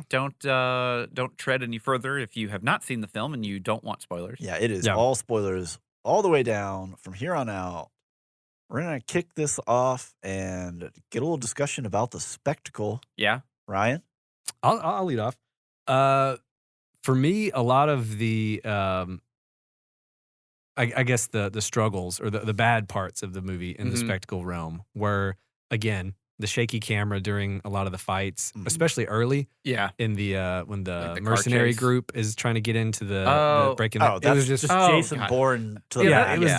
don't tread any further if you have not seen the film and you don't want spoilers. Yeah, it is all spoilers all the way down from here on out. We're going to kick this off and get a little discussion about the spectacle. Yeah. Ryan? I'll lead off. For me, a lot of the, I guess the struggles or the bad parts of the movie in the spectacle realm were, again, the shaky camera during a lot of the fights, especially early. Yeah. In the when the the mercenary group is trying to get into the breaking. Oh, it was just Jason Bourne to the it was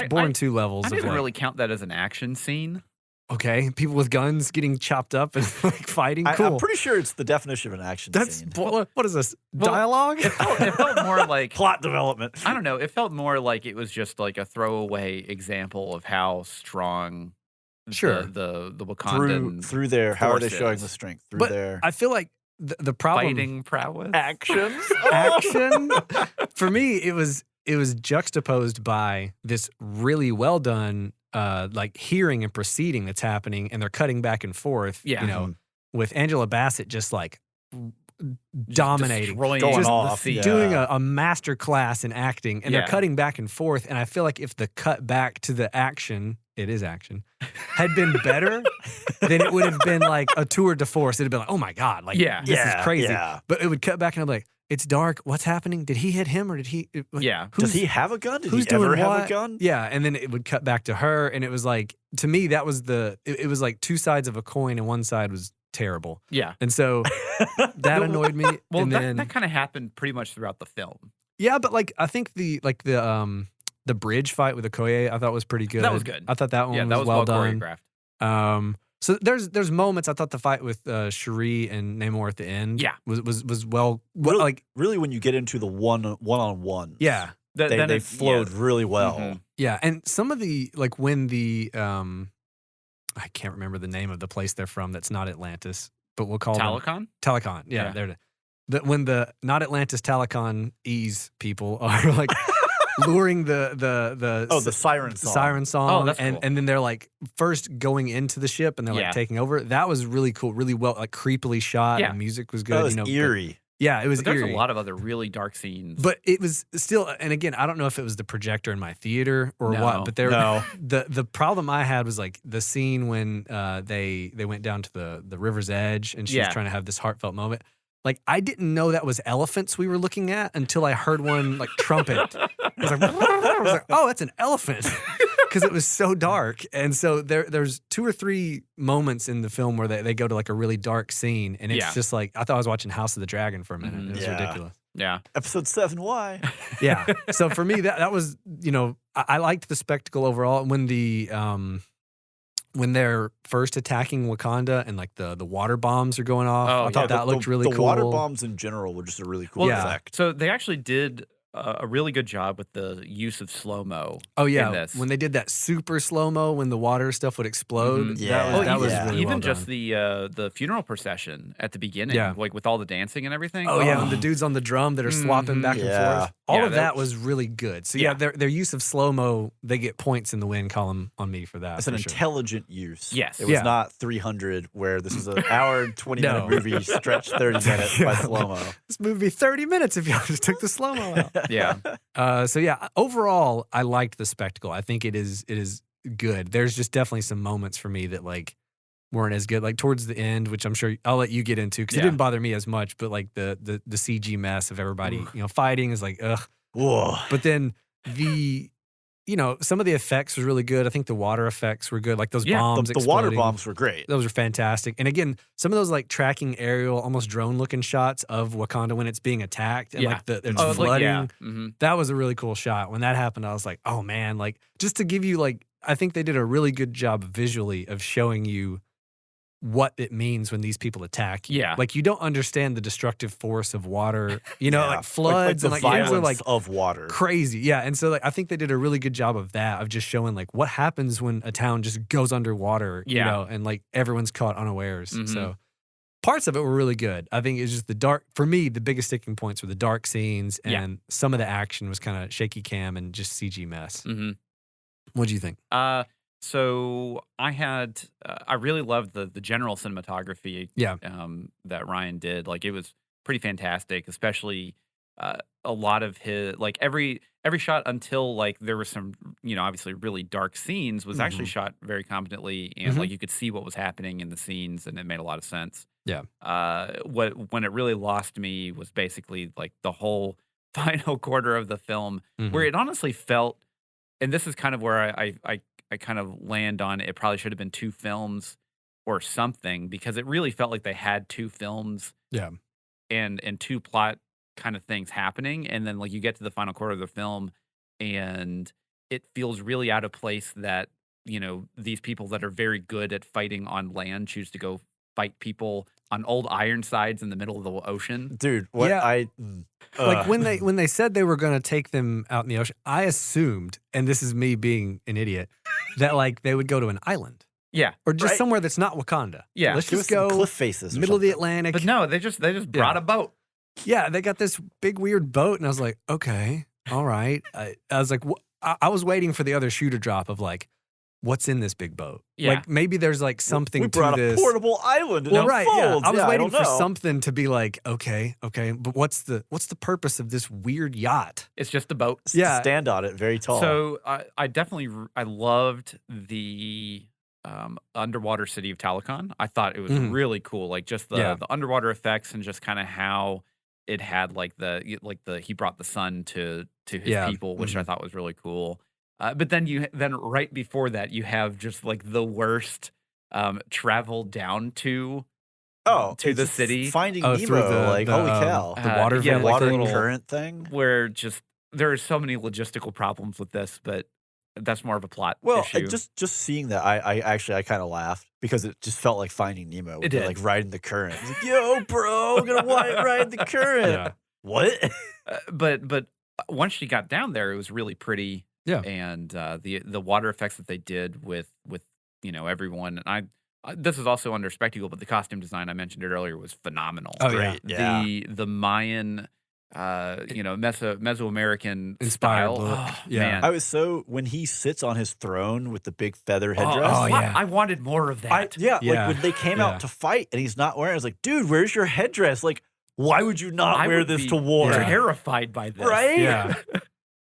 Bourne 2 levels. I didn't of really count that as an action scene. Okay, people with guns getting chopped up and like fighting. Cool. I'm pretty sure it's the definition of an action scene. What is this? Dialogue? It felt more like plot development. I don't know. It felt more like it was just like a throwaway example of how strong the Wakandan through their how are they forces. showing the strength through their I feel like the problem fighting prowess actions. Action for me it was juxtaposed by this really well done like hearing and proceeding that's happening, and they're cutting back and forth. Yeah. You know, with Angela Bassett just like dominating, going off, doing a master class in acting, and they're Yeah. cutting back and forth. And I feel like if the cut back to the action, it is action, had been better, then it would have been like a tour de force. It'd have been like, oh my God, like this is crazy. Yeah. But it would cut back and I'm like, it's dark. What's happening? Did he hit him or did he? Yeah. Does he have a gun? Did who's he ever doing have what? a gun? Yeah, and then it would cut back to her, and it was like, to me, that was it was like two sides of a coin, and one side was terrible. Yeah. And so that annoyed me. Well, and then that kind of happened pretty much throughout the film. yeah, but like I think the bridge fight with Okoye I thought was pretty good. That was good. I thought that one that was was well well done. choreographed. So there's moments. I thought the fight with Cherie and Namor at the end was well really, like really when you get into the one-on-one. yeah. They flowed really well. Mhm. Yeah, and some of the like when the I can't remember the name of the place they're from that's not Atlantis, but we'll call them Talcon? Yeah, Yeah. there it is. When the not Atlantis Talcon-ese people are like luring the siren song. Oh, that's cool. And then they're like first going into the ship and they're like taking over. That was really cool, really well like creepily shot. Yeah. And music was good. That was but- eerie. yeah, it was But there's eerie. a lot of other really dark scenes. But it was still, and again, I don't know if it was the projector in my theater or what, but the problem I had was like the scene when they went down to the river's edge and she was trying to have this heartfelt moment. Like I didn't know that was elephants we were looking at until I heard one like trumpet. I was like, oh, that's an elephant. Because it was so dark. And so there's 2 or 3 moments in the film where they go to like a really dark scene. And it's just like, I thought I was watching House of the Dragon for a minute. It was ridiculous. Yeah. Episode 7, why? Yeah. So for me, that was, you know, I liked the spectacle overall. When they're first attacking Wakanda and like the water bombs are going off, I thought that looked really cool. The water bombs in general were just a really cool effect. So they actually did a really good job with the use of slow-mo. Oh yeah, in this. When they did that super slow-mo when the water stuff would explode, that was really even well just done. the funeral procession at the beginning, like with all the dancing and everything. Oh yeah, and the dudes on the drum that are swapping back and forth. All of that was really good. So their use of slow-mo, they get points in the win column on me for that. It's an intelligent use. Yes. It was not 300 where this is an hour and 20-minute movie stretched 30 minutes by slow-mo. This movie would be 30 minutes if y'all just took the slow-mo out. Yeah. So yeah, overall, I liked the spectacle. I think it is good. There's just definitely some moments for me that like weren't as good. Like towards the end, which I'm sure I'll let you get into because it didn't bother me as much. But like the CG mess of everybody, fighting is like ugh. Whoa. But then some of the effects was really good. I think the water effects were good. Like those bombs. The water bombs were great. Those were fantastic. And again, some of those like tracking aerial, almost drone looking shots of Wakanda when it's being attacked and like it's flooding. That was a really cool shot. When that happened, I was like, oh man, like just to give you like, I think they did a really good job visually of showing you what it means when these people attack you. Yeah. Like you don't understand the destructive force of water, like floods like and the like violence things are like of water. Crazy. Yeah. And so like I think they did a really good job of that, of just showing like what happens when a town just goes underwater, and like everyone's caught unawares. So parts of it were really good. I think it's just for me, the biggest sticking points were the dark scenes and some of the action was kind of shaky cam and just CG mess. What'd you think? So I really loved the general cinematography Yeah. that Ryan did. Like it was pretty fantastic, especially a lot of his like every shot until like there were some obviously really dark scenes was actually Mhm. shot very competently and like you could see what was happening in the scenes and it made a lot of sense. Yeah. When it really lost me was basically like the whole final quarter of the film where Mhm. it honestly felt, and this is kind of where I kind of land on it probably should have been 2 films or something because it really felt like they had 2 films Yeah. and 2 plot kind of things happening, and then, like, you get to the final quarter of the film, and it feels really out of place that, these people that are very good at fighting on land choose to go fight people on old Ironsides in the middle of the ocean. Dude, what Yeah. I Like when they said they were going to take them out in the ocean, I assumed, and this is me being an idiot, that like they would go to an island Yeah, or just Right. somewhere that's not Wakanda. yeah. Let's give just us some go cliff faces or middle of the something. Atlantic. But no, they just brought a boat. Yeah, they got this big weird boat, and I was like, okay, all right. I was like, I was waiting for the other shoe to drop of like, what's in this big boat? Yeah. Like maybe there's like something we to brought this. a portable island. Well, It right, yeah. unfolds. I was waiting don't for know. something to be like, okay, but what's the purpose of this weird yacht? It's just a boat. Yeah. Stand on it very tall. So I definitely I loved the underwater city of Talokan. I thought it was Mhm. really cool, like just the Yeah. the underwater effects and just kind of how it had like he brought the sun to his Yeah. people, which I thought was really cool. But then right before that you have just like the worst travel down to it's the just city Finding Oh, Nemo. through Like, holy cow. the water yeah, vent like water the thing. little current thing. where just there are so many logistical problems with this, but that's more of a plot Well, issue. just seeing that, I kind of laughed because it just felt like Finding Nemo. It They're, did. like riding the current. It's like, yo, bro, I'm gonna ride the current. Yeah. What? But once she got down there, it was really pretty. Yeah. And the water effects that they did with everyone, and this is also under spectacle, but the costume design I mentioned it earlier was phenomenal. Oh, Great. yeah. Yeah. The Mayan, Mesoamerican Inspired style. look. Oh, Yeah. man. I was when he sits on his throne with the big feather headdress. oh, yeah. I wanted more of that. Yeah, Yeah. like when they came Yeah. out to fight and he's not wearing it, I was like, dude, where's your headdress? Like, why would you not I wear would this be to war? Yeah. terrified by this. Right? Yeah.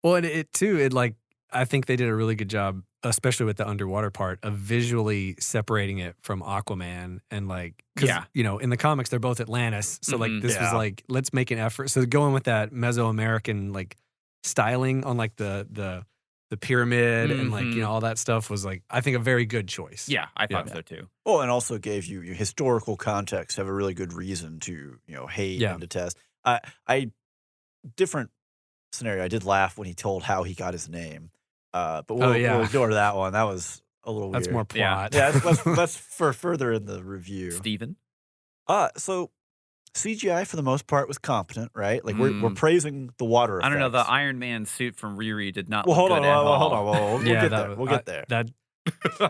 Well, and it too, I think they did a really good job, especially with the underwater part, of visually separating it from Aquaman and like, because Yeah. in the comics they're both Atlantis, so like Mhm. this was Yeah. like let's make an effort. So going with that Mesoamerican like styling on like the pyramid and like Mhm. all that stuff was like I think a very good choice. Yeah, I thought Yeah. so too. Well, and also gave you your historical context, have a really good reason to, hate Yeah. and detest. I different scenario. I did laugh when he told how he got his name. But we'll ignore that one. That was a little weird. That's more Yeah. plot. Yeah, that's for further in the review. Steven? So CGI for the most part was competent, right? Like we're Mm. praising the water effects. I don't know. The Iron Man suit from Riri did not Well, look hold good on, at all. hold on. We'll Yeah, get that there. was- We'll get there. That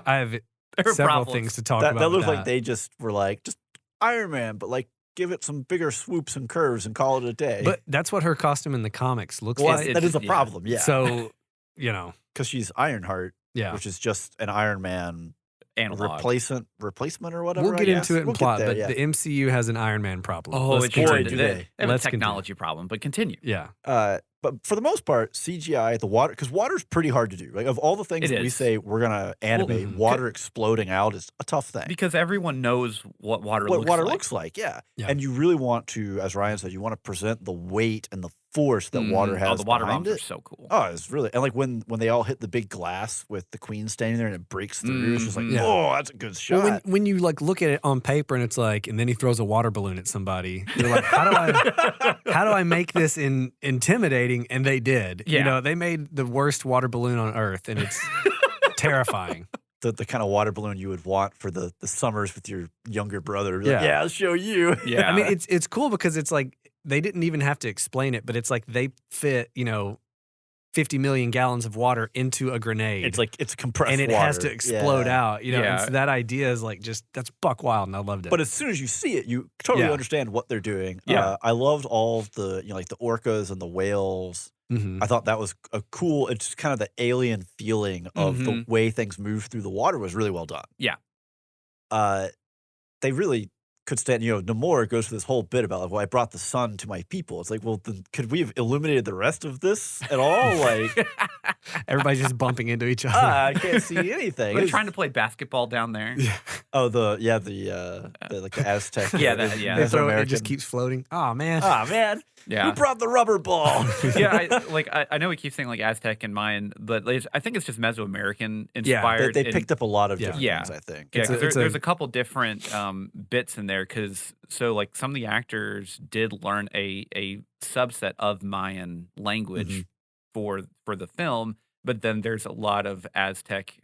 I have There were several problems. things to talk That about. looked with like they just were like, just Iron Man, but like give it some bigger swoops and curves and call it a day. But that's what her costume in the comics looks well, like. that is a yeah. problem, yeah. So, because she's Ironheart, yeah. which is just an Iron Man Analog. replacement or whatever. We'll get I into guess. it in We'll get plot, there, but yeah. the MCU has an Iron Man problem. Oh, Let's it's continue. boy, do they they. have a Let's continue. technology problem, but continue. Yeah. But for the most part, CGI, the water, because water's pretty hard to do. Like of all the things It that we is. say we're gonna animate, mhm. water exploding out is a tough thing. Because everyone knows what water What looks water like. looks like, yeah. Yeah. And you really want to, as Ryan said, you want to present the weight and the force that water has. Oh, the water behind bombs are it. so cool. Oh, it's really, and like when they all hit the big glass with the queen standing there and it breaks through, it's just like, Mhm. Yeah. oh, that's a good shot. Well, when you like look at it on paper and it's like, and then he throws a water balloon at somebody, you're like, how do I make this intimidating? And they did. Yeah. They made the worst water balloon on earth, and it's terrifying. the kind of water balloon you would want for the summers with your younger brother. Like, Yeah. yeah, I'll show you. Yeah. I mean, it's cool because it's like they didn't even have to explain it, but it's like they fit, 50 million gallons of water into a grenade. It's like it's compressed and it water. has to explode out, you know. Yeah. And so that idea is like that's buck wild, and I loved it. But as soon as you see it, you totally understand what they're doing. Yeah. I loved all of the like the orcas and the whales. I thought that was a cool. It's just kind of the alien feeling of the way things move through the water was really well done. Yeah. They really could stand. Namor goes through this whole bit about like, well, I brought the sun to my people. It's like, well, then could we have illuminated the rest of this at all? Like, everybody's just bumping into each other. I can't see anything. We're trying to play basketball down there. Oh, the like the Aztec. They throw it just keeps floating. Oh man. Yeah. Who brought the rubber ball? I know we keep saying like Aztec and Mayan, but I think it's just Mesoamerican inspired. They picked up a lot of different things, I think. Yeah, because there's a couple different bits in there. Because like some of the actors did learn a subset of Mayan language for the film, but then there's a lot of Aztec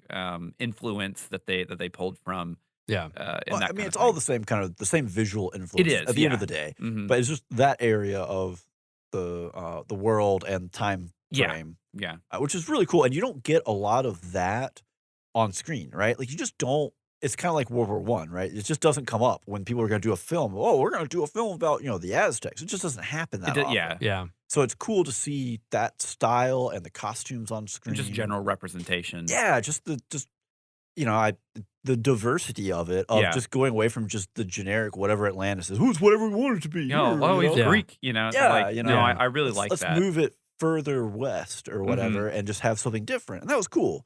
influence that they pulled from. Yeah, it's all the same kind of the same visual influence. It is at the end of the day, but it's just that area of the world and time frame, which is really cool. And you don't get a lot of that on screen, right? Like you just don't. It's kind of like World War I, right? It just doesn't come up when people are going to do a film. Oh, we're going to do a film about the Aztecs. It just doesn't happen that often. Yeah. So it's cool to see that style and the costumes on screen, and just general representation. Yeah, the diversity of it, of just going away from just the generic whatever Atlantis is. Who's whatever we want it to be. He's Greek, I really like that. Let's move it further west or whatever and just have something different. And that was cool.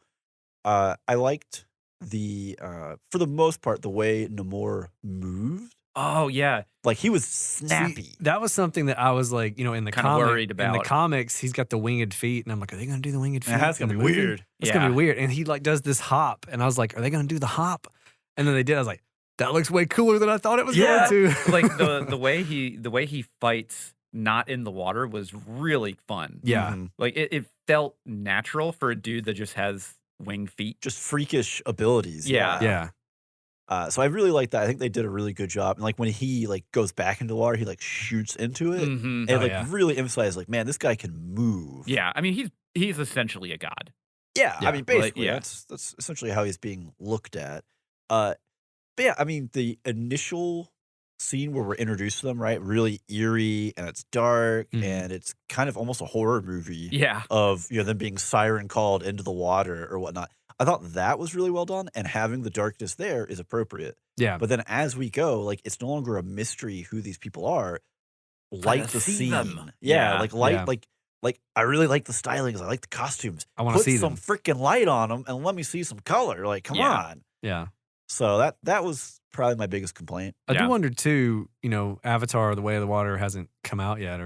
I liked for the most part, the way Namor moved. Oh, yeah. Like, he was snappy. See, that was something that I was like, in the worried about. In the comics, he's got the winged feet, and I'm like, are they going to do the winged feet? That's going to be weird. It's going to be weird. And he like does this hop, and I was like, are they going to do the hop? And then they did. I was like, that looks way cooler than I thought it was going to. Like the way he fights not in the water was really fun. Yeah. Like it felt natural for a dude that just has winged feet. Just freakish abilities. Yeah. So I really like that. I think they did a really good job. And like when he like goes back into the water, he like shoots into it, and really emphasizes like, man, this guy can move. Yeah, I mean he's essentially a god. Yeah, I mean basically that's essentially how he's being looked at. But yeah, I mean the initial scene where we're introduced to them, right? Really eerie, and it's dark, and it's kind of almost a horror movie. Yeah, of them being siren called into the water or whatnot. I thought that was really well done, and having the darkness there is appropriate. Yeah. But then as we go, like it's no longer a mystery who these people are. Like the scene. Like I really like the stylings. I like the costumes. I want to see some freaking light on them and let me see some color. Like, come on. Yeah. So that was probably my biggest complaint. I do wonder too, Avatar, The Way of the Water hasn't come out yet,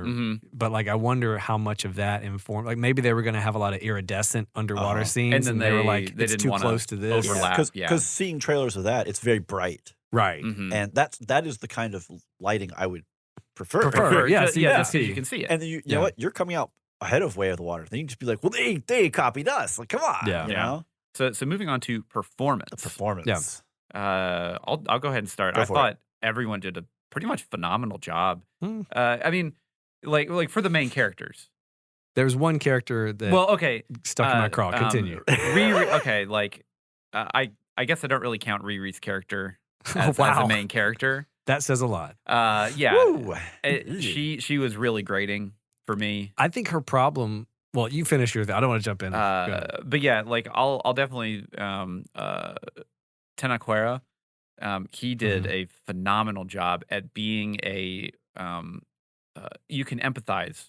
but like I wonder how much of that informed. Like maybe they were going to have a lot of iridescent underwater scenes, and they were like, it's too close to this. Overlap, because seeing trailers of that, it's very bright, right? And that is the kind of lighting I would prefer. Just so you can see it. And then you know what? You're coming out ahead of Way of the Water. Then you can just be like, well, they copied us. Like, come on, you know. So moving on to performance. The performance. Yeah. I'll go ahead and start. I thought everyone did a pretty much phenomenal job. I mean, like for the main characters. There's one character that stuck in my craw. Continue. I guess I don't really count Riri's character as a main character. That says a lot. She was really grating for me. I think her problem. Well, you finish your thing. I don't want to jump in. But yeah, like I'll definitely Tenaquera, he did a phenomenal job at being you can empathize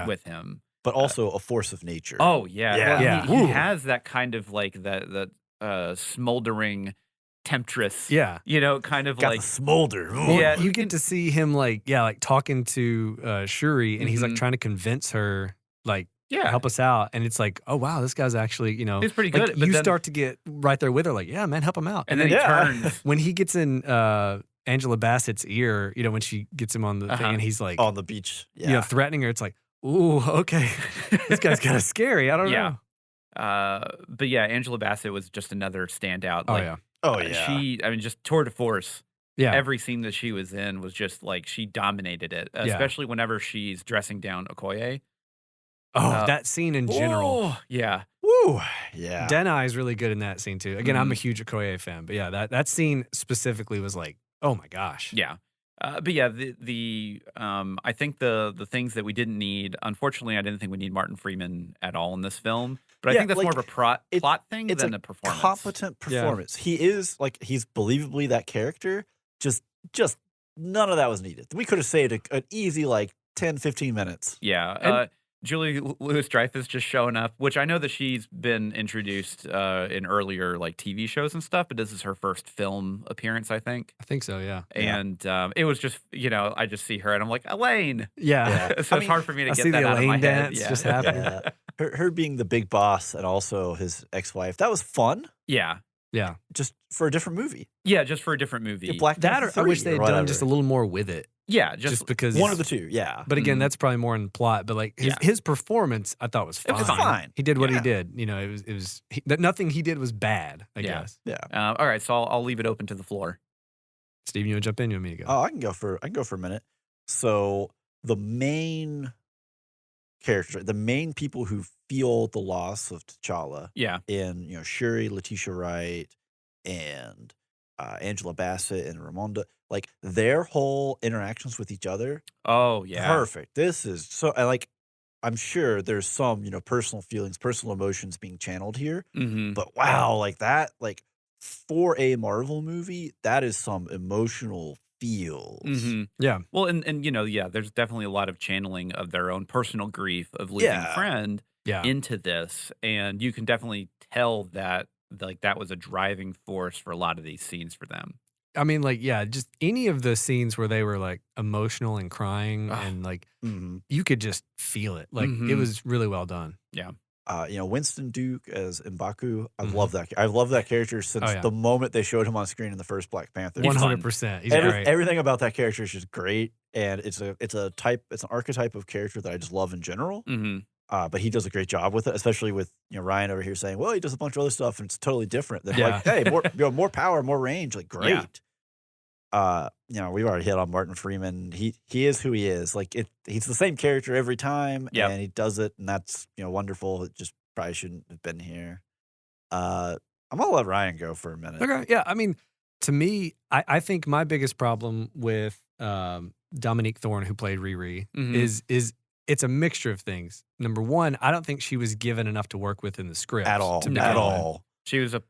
with him. But also a force of nature. Oh, yeah. He has that kind of like that smoldering temptress. Yeah. Kind of got like. The smolder. Yeah. You get to see him like talking to Shuri, and he's like trying to convince her, like, help us out. And it's like, oh, wow, this guy's actually, he's pretty good. Like, you start to get right there with her, like, yeah, man, help him out. And then he turns. When he gets in Angela Bassett's ear, when she gets him on the thing, and he's like. On the beach. Threatening her, it's like, ooh, okay. This guy's kind of scary. I don't know. But yeah, Angela Bassett was just another standout. She, just tour de force. Yeah. Every scene that she was in was just like she dominated it, especially whenever she's dressing down Okoye. Oh, that scene in general. Oh, yeah. Woo. Yeah. Denai is really good in that scene too. Again, I'm a huge Okoye fan, but yeah, that scene specifically was like, oh my gosh. Yeah. But yeah, I think the things that we didn't need, unfortunately, I didn't think we need Martin Freeman at all in this plot. But I think that's more of a plot thing than a performance. Competent performance. He is he's believably that character. Just none of that was needed. We could have saved an easy 10, 15 minutes. Yeah. Julie Louis-Dreyfus just showing up, which I know that she's been introduced in earlier TV shows and stuff, but this is her first film appearance, I think. I think so, yeah. And it was just, I just see her and I'm like, Elaine. Yeah. So it's hard for me to get see that the out of my Elaine dance head. just happening. Yeah. Her being the big boss and also his ex-wife, that was fun. Yeah. Yeah. Just for a different movie. Yeah, just for a different movie. Yeah, Black Panther I wish they had done just a little more with it. Yeah, just because one of the two. Yeah, but again, that's probably more in plot. But his performance, I thought was fine. It was fine. He did what he did. It was nothing he did was bad. I guess. Yeah. All right, so I'll leave it open to the floor. Steve, you want to jump in? You want me to go? Oh, I can go for a minute. So the main character, the main people who feel the loss of T'Challa. Yeah. In Shuri, Letitia Wright, and Angela Bassett and Ramonda, their whole interactions with each other. Oh yeah, perfect. This is so I'm sure there's some personal feelings, personal emotions being channeled here. But wow, that for a Marvel movie, that is some emotional feels. Yeah. Well, and there's definitely a lot of channeling of their own personal grief of losing a friend into this, and you can definitely tell that that was a driving force for a lot of these scenes for them. I mean, just any of the scenes where they were emotional and crying and you could just feel it. It was really well done. Yeah. Winston Duke as M'Baku. I love that. I love that character since the moment they showed him on screen in the first Black Panther. 100%. He's great. Everything about that character is just great, and it's an archetype of character that I just love in general. But he does a great job with it, especially with Ryan over here saying, "Well, he does a bunch of other stuff, and it's totally different." Than hey, more power, more range, great. We've already hit on Martin Freeman. He is who he is. He's the same character every time, and he does it, and that's wonderful. It just probably shouldn't have been here. I'm gonna let Ryan go for a minute. Okay, yeah. I mean, to me, I think my biggest problem with Dominique Thorne, who played Riri, is it's a mixture of things. Number one, I don't think she was given enough to work with in the script at all. She was a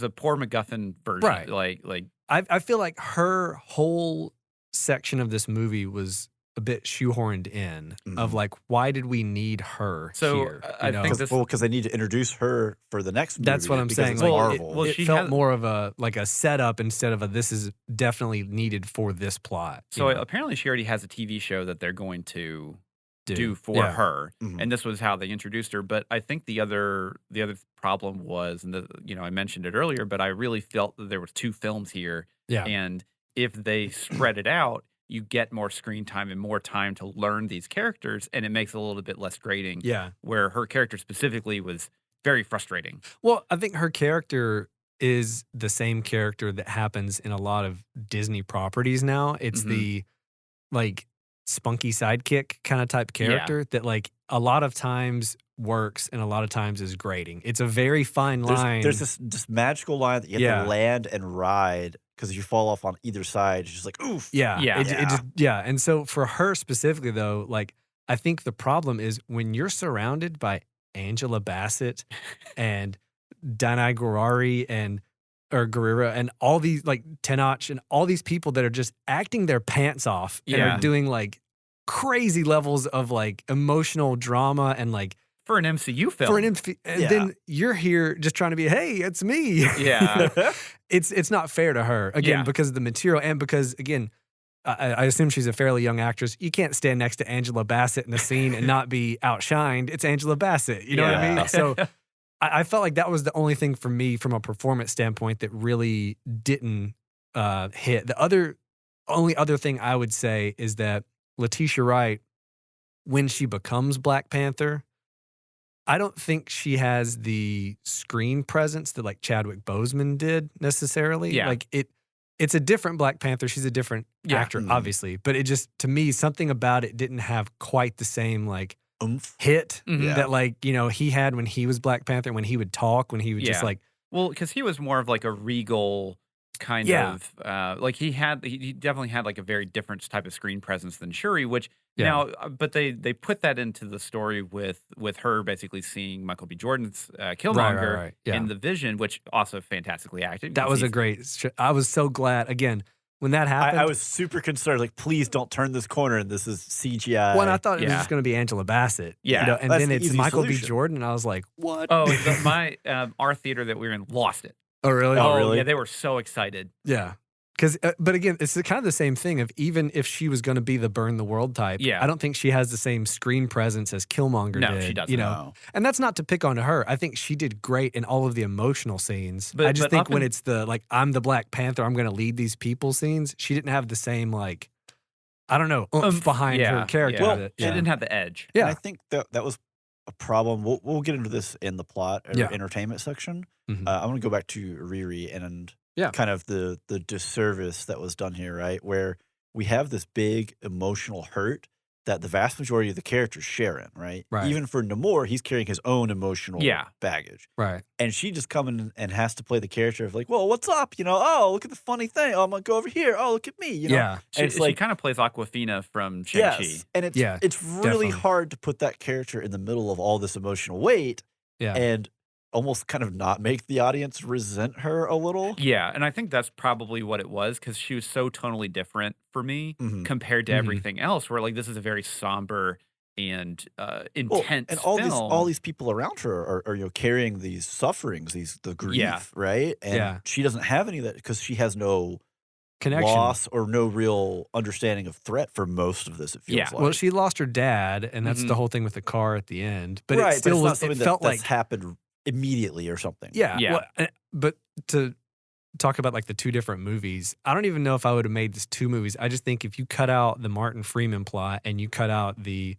poor MacGuffin version, right? I feel like her whole section of this movie was a bit shoehorned in of why did we need her here? I think because they need to introduce her for the next movie. That's what I'm saying. Marvel. It felt more of a setup instead of this is definitely needed for this plot. So apparently she already has a TV show that they're going to do for her, and this was how they introduced her. But I think the other problem was, and I mentioned it earlier, but I really felt that there was 2 films here, and if they spread it out, you get more screen time and more time to learn these characters, and it makes it a little bit less grating. Yeah, where her character specifically was very frustrating. Well, I think her character is the same character that happens in a lot of Disney properties now. It's the spunky sidekick kind of type character that a lot of times works and a lot of times is grating. It's a very fine line. There's this magical line that you have to land and ride, because if you fall off on either side, it's just oof. Yeah. And so for her specifically though, I think the problem is when you're surrounded by Angela Bassett and Danai Gurira and all these Tenoch and all these people that are just acting their pants off and are doing crazy levels of emotional drama and for an MCU film. Then you're here just trying to be, hey, it's me. Yeah. It's not fair to her again because of the material and because again I assume she's a fairly young actress. You can't stand next to Angela Bassett in a scene and not be outshined. It's Angela Bassett. You know what I mean? So I felt like that was the only thing for me from a performance standpoint that really didn't hit. The only other thing I would say is that Letitia Wright, when she becomes Black Panther, I don't think she has the screen presence that Chadwick Boseman did necessarily. Yeah. It's a different Black Panther. She's a different actor, obviously. But it just, to me, something about it didn't have quite the same oomph. hit that, like, you know, he had when he was Black Panther, when he would talk, when he would just like. Well, because he was more of like a regal kind of like he definitely had like a very different type of screen presence than Shuri, which now, but they put that into the story with her basically seeing Michael B. Jordan's Killmonger in the Vision, which also fantastically acted. That was a great. I was so glad again when that happened. I was super concerned, like, please don't turn this corner and this is CGI. Well, and I thought it was just going to be Angela Bassett. You know, and then it's Michael B. Jordan, and I was like, what? Oh, our theater that we were in lost it. Oh, really? Oh, really? Yeah, they were so excited. Yeah. Because, but again, it's kind of the same thing of even if she was going to be the burn the world type, I don't think she has the same screen presence as Killmonger did. No, she doesn't. You know, and that's not to pick on her. I think she did great in all of the emotional scenes. But I just think when it's the like I'm the Black Panther, I'm going to lead these people scenes, she didn't have the same like I don't know oomph behind her character. Well, she didn't have the edge. Yeah, and I think that was a problem. We'll get into this in the plot or entertainment section. I'm going to go back to Riri and kind of the disservice that was done here, right? Where we have this big emotional hurt that the vast majority of the characters share in, right? Even for Namor, he's carrying his own emotional baggage. Right. And she just comes in and has to play the character of like, well, what's up? You know, oh, look at the funny thing. Oh, I'm going to go over here. Oh, look at me. You know? Yeah. And it's like, she kind of plays Aquafina from Shang-Chi. Yes. And it's really hard to put that character in the middle of all this emotional weight. Yeah. And almost kind of not make the audience resent her a little. Yeah, and I think that's probably what it was because she was so tonally different for me compared to everything else. Where like this is a very somber and intense and film. all these people around her are you know carrying these sufferings, the grief, right? And she doesn't have any of that because she has no connection, loss, or no real understanding of threat for most of this. It feels like. Well, she lost her dad, and that's the whole thing with the car at the end. But right, it still but it's not it felt like happened immediately or something. Yeah. Well, but to talk about like the two different movies, I don't even know if I would have made this two movies. I just think if you cut out the Martin Freeman plot and you cut out the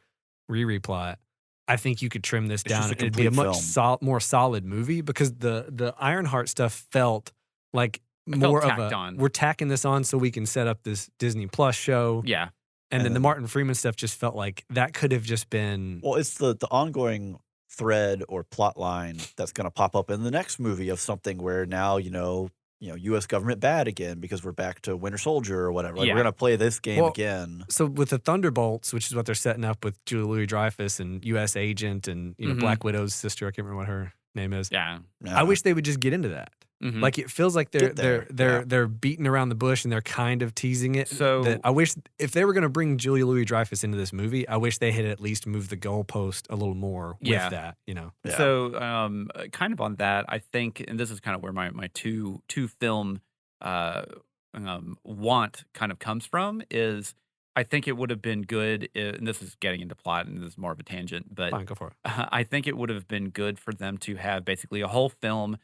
Riri plot, I think you could trim this down and it'd be a much more solid movie because the Ironheart stuff felt like more of a we're tacking this on so we can set up this Disney Plus show. Yeah. And then the Martin Freeman stuff just felt like that could have just been. Well, it's the ongoing thread or plot line that's going to pop up in the next movie of something where now, you know, U.S. government bad again because we're back to Winter Soldier or whatever. Like, we're going to play this game again. So with the Thunderbolts, which is what they're setting up with Julia Louis-Dreyfus and U.S. Agent and, you know, Black Widow's sister, I can't remember what her name is. Yeah. I wish they would just get into that. Like it feels like they're beating around the bush and they're kind of teasing it. So I wish if they were going to bring Julia Louis-Dreyfus into this movie, I wish they had at least moved the goalpost a little more with that. You know. Yeah. So kind of on that, I think, and this is kind of where my two film want kind of comes from is. I think it would have been good, and this is getting into plot, and this is more of a tangent, but fine, go for it. I think it would have been good for them to have basically a whole film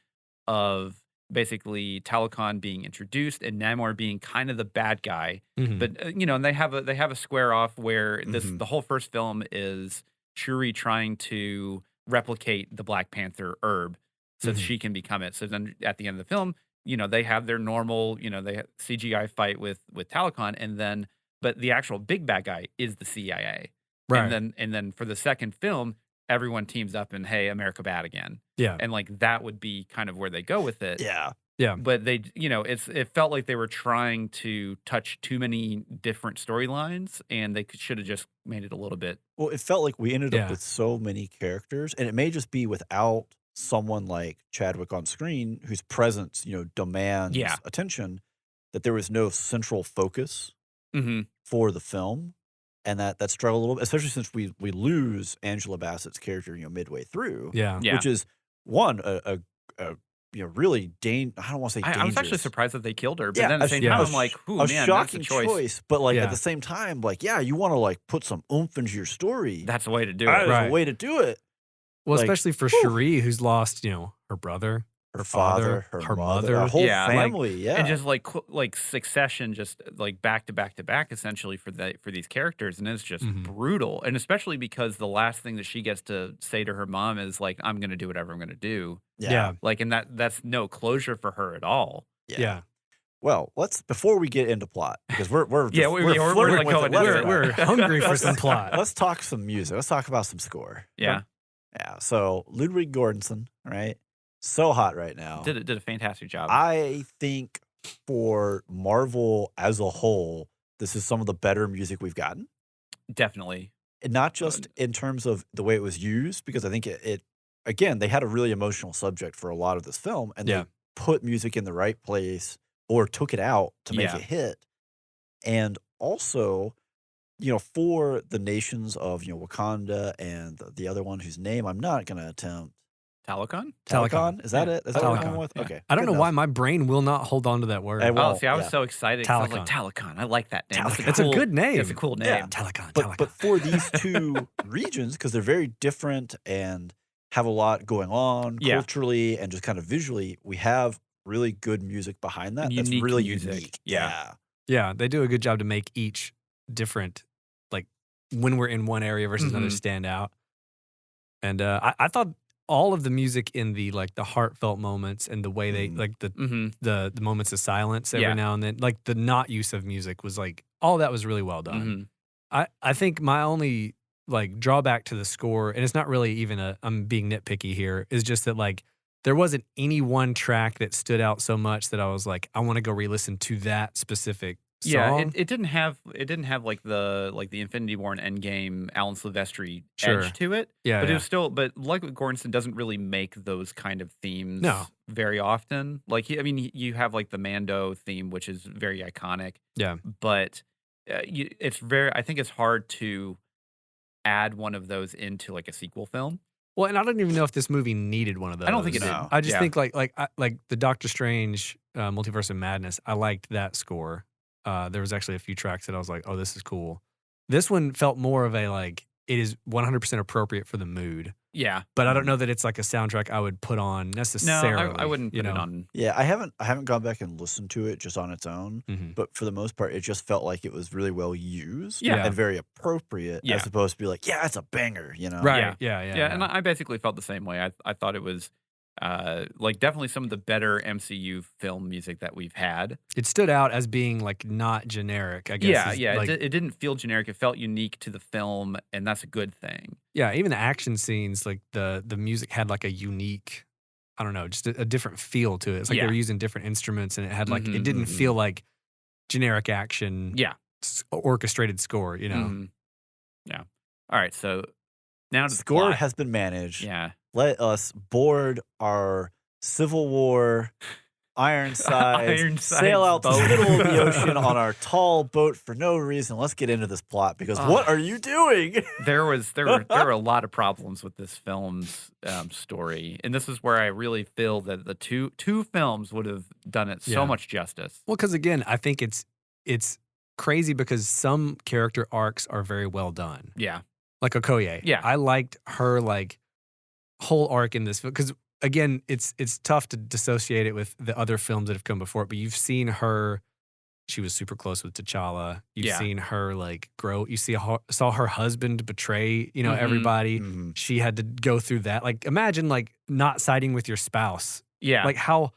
of basically Talokan being introduced and Namor being kind of the bad guy, but you know, and they have a square off where the whole first film is Shuri trying to replicate the Black Panther herb so that she can become it. So then at the end of the film, you know, they have their normal, you know, they have CGI fight with Talokan, and then. But the actual big bad guy is the CIA. Right. And then for the second film, everyone teams up and, hey, America bad again. Yeah. And like that would be kind of where they go with it. Yeah. Yeah. But they, you know, it felt like they were trying to touch too many different storylines and they should have just made it a little bit. Well, it felt like we ended up with so many characters, and it may just be without someone like Chadwick on screen whose presence, you know, demands attention, that there was no central focus for the film, and that struggled a little bit, especially since we lose Angela Bassett's character, you know, midway through, which is one a you know really I don't want to say dangerous. I was actually surprised that they killed her, but then at the same time I'm like, ooh, man, shocking that's a choice. But like at the same time, like you want to like put some oomph into your story. That's the way to do it. That's the way to do it. Well, like, especially for Shuri, who's lost, you know, her brother. Her father, her mother, her whole family, and just like succession, just like back to back to back, essentially for these characters, and it's just brutal. And especially because the last thing that she gets to say to her mom is like, "I'm going to do whatever I'm going to do." Yeah, like, and that's no closure for her at all. Yeah. Well, before we get into plot, because we're Yeah, we're we're flirting like with going it left into and it. We're right. hungry for some plot. Let's talk some music. Let's talk about some score. Yeah. Yeah. So Ludwig Göransson, right? So hot right now. Did a fantastic job. I think for Marvel as a whole, this is some of the better music we've gotten. Definitely. And not just in terms of the way it was used, because I think it again, they had a really emotional subject for a lot of this film, and they put music in the right place or took it out to make it hit. And also, for the nations of, Wakanda and the other one whose name I'm not going to attempt. Talokan? Is that it? Is that what I'm going with? Yeah. Okay. I don't know why my brain will not hold on to that word. It won't, Oh, see, I was so excited. 'Cause I was like, Talokan. I like that name. It's a good name. It's a cool name. Yeah. Talokan. But for these two regions, because they're very different and have a lot going on culturally and just kind of visually, we have really good music behind that. That's Unique really music. unique. Yeah. Yeah, they do a good job to make each different, like when we're in one area versus another, stand out. And I thought all of the music in the heartfelt moments and the way they the moments of silence every now and then, like the not use of music was like all that was really well done. I think my only drawback to the score, and it's not really even I'm being nitpicky here, is just that there wasn't any one track that stood out so much that I was like, I want to go re-listen to that specific song. Yeah, it didn't have like the Infinity War and Endgame Alan Silvestri edge to it. Yeah, but it was still. But Ludwig Göransson doesn't really make those kind of themes very often. Like you have like the Mando theme, which is very iconic. Yeah, but I think it's hard to add one of those into like a sequel film. Well, and I don't even know if this movie needed one of those. I don't think it did. I just think like the Doctor Strange Multiverse of Madness, I liked that score. There was actually a few tracks that I was like, oh, this is cool. This one felt more of a it is 100% appropriate for the mood. Yeah. But I don't know that it's like a soundtrack I would put on necessarily. No, I wouldn't put it on. Yeah, I haven't gone back and listened to it just on its own. But for the most part, it just felt like it was really well used and very appropriate as opposed to be like, yeah, it's a banger, Right. Yeah. And I basically felt the same way. I thought it was definitely some of the better MCU film music that we've had. It stood out as being not generic, I guess. It didn't feel generic. It felt unique to the film, and that's a good thing. Yeah, even the action scenes, the music had a unique, I don't know, just a different feel to it. It's like they were using different instruments, and it had it didn't feel like generic action. Orchestrated score. Yeah. All right, so now to the score plot. has been managed. Yeah. Let us board our Civil War Ironside, sail out to the middle of the ocean on our tall boat for no reason. Let's get into this plot because what are you doing? There were a lot of problems with this film's story, and this is where I really feel that the two films would have done it so much justice. Well, because again, I think it's crazy because some character arcs are very well done. Yeah, like Okoye. Yeah, I liked her whole arc in this film because again, it's tough to dissociate it with the other films that have come before it. But you've seen her; she was super close with T'Challa. You've seen her grow. You saw her husband betray everybody. She had to go through that. Imagine not siding with your spouse. Yeah, how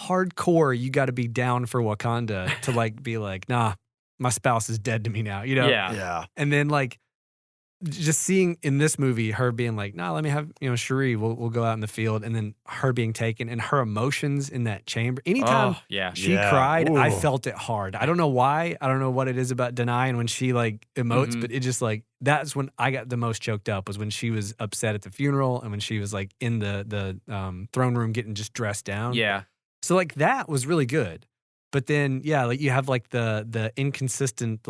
hardcore you got to be down for Wakanda to be nah, my spouse is dead to me now. Yeah. And then just seeing in this movie her being nah, let me have Shuri, we'll go out in the field, and then her being taken and her emotions in that chamber. Anytime she cried, I felt it hard. I don't know why. I don't know what it is about Denai and when she emotes, but it just that's when I got the most choked up was when she was upset at the funeral and when she was in the throne room getting just dressed down. Yeah. So that was really good. But then you have the inconsistent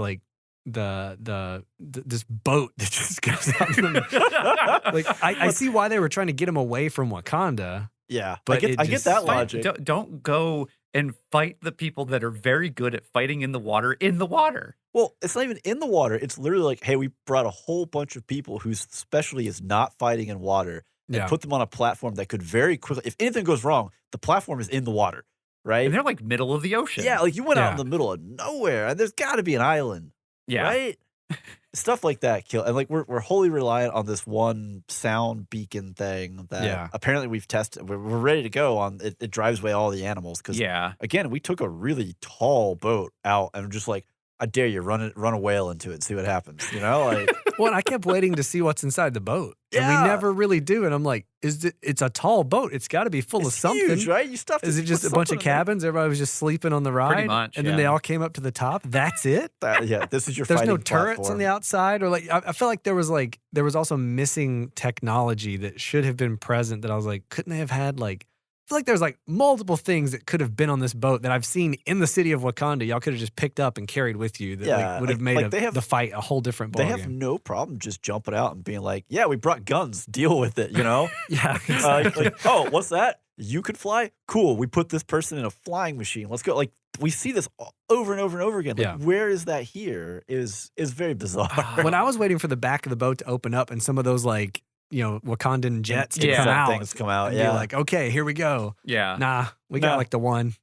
this boat that just goes out. I see why they were trying to get him away from Wakanda. Yeah, but I get that logic. Don't go and fight the people that are very good at fighting in the water. Well, it's not even in the water. It's literally hey, we brought a whole bunch of people whose specialty is not fighting in water and put them on a platform that could very quickly, if anything goes wrong, the platform is in the water, right? And they're middle of the ocean. Yeah, you went out in the middle of nowhere, and there's got to be an island. Yeah. Right? Stuff like that kill, and like we're wholly reliant on this one sound beacon thing that apparently we've tested. We're ready to go on. It drives away all the animals because again, we took a really tall boat out and just like, I dare you run a whale into it and see what happens. You know, like well, I kept waiting to see what's inside the boat, and we never really do. And I'm like, it's a tall boat? It's got to be full of something, huge, right? You stuffed. Is it just a bunch of cabins? Everybody was just sleeping on the ride, pretty much, and then they all came up to the top. That's it. This is your. There's fighting no turrets platform. on the outside, or like I feel like there was also missing technology that should have been present. That I was like, couldn't they have had like? I feel like there's like multiple things that could have been on this boat that I've seen in the city of Wakanda. Y'all could have just picked up and carried with you. That like, would have made the fight a whole different ballgame. They have no problem just jumping out and being like, "Yeah, we brought guns. Deal with it." You know? Exactly. Like, oh, what's that? You could fly? Cool. We put this person in a flying machine. Let's go. Like we see this over and over and over again. Like, where is that here? Is very bizarre. When I was waiting for the back of the boat to open up and some of those like, you know, Wakandan jets to come out. Things come out. And be like, okay, here we go. Yeah. Nah, we got like the one.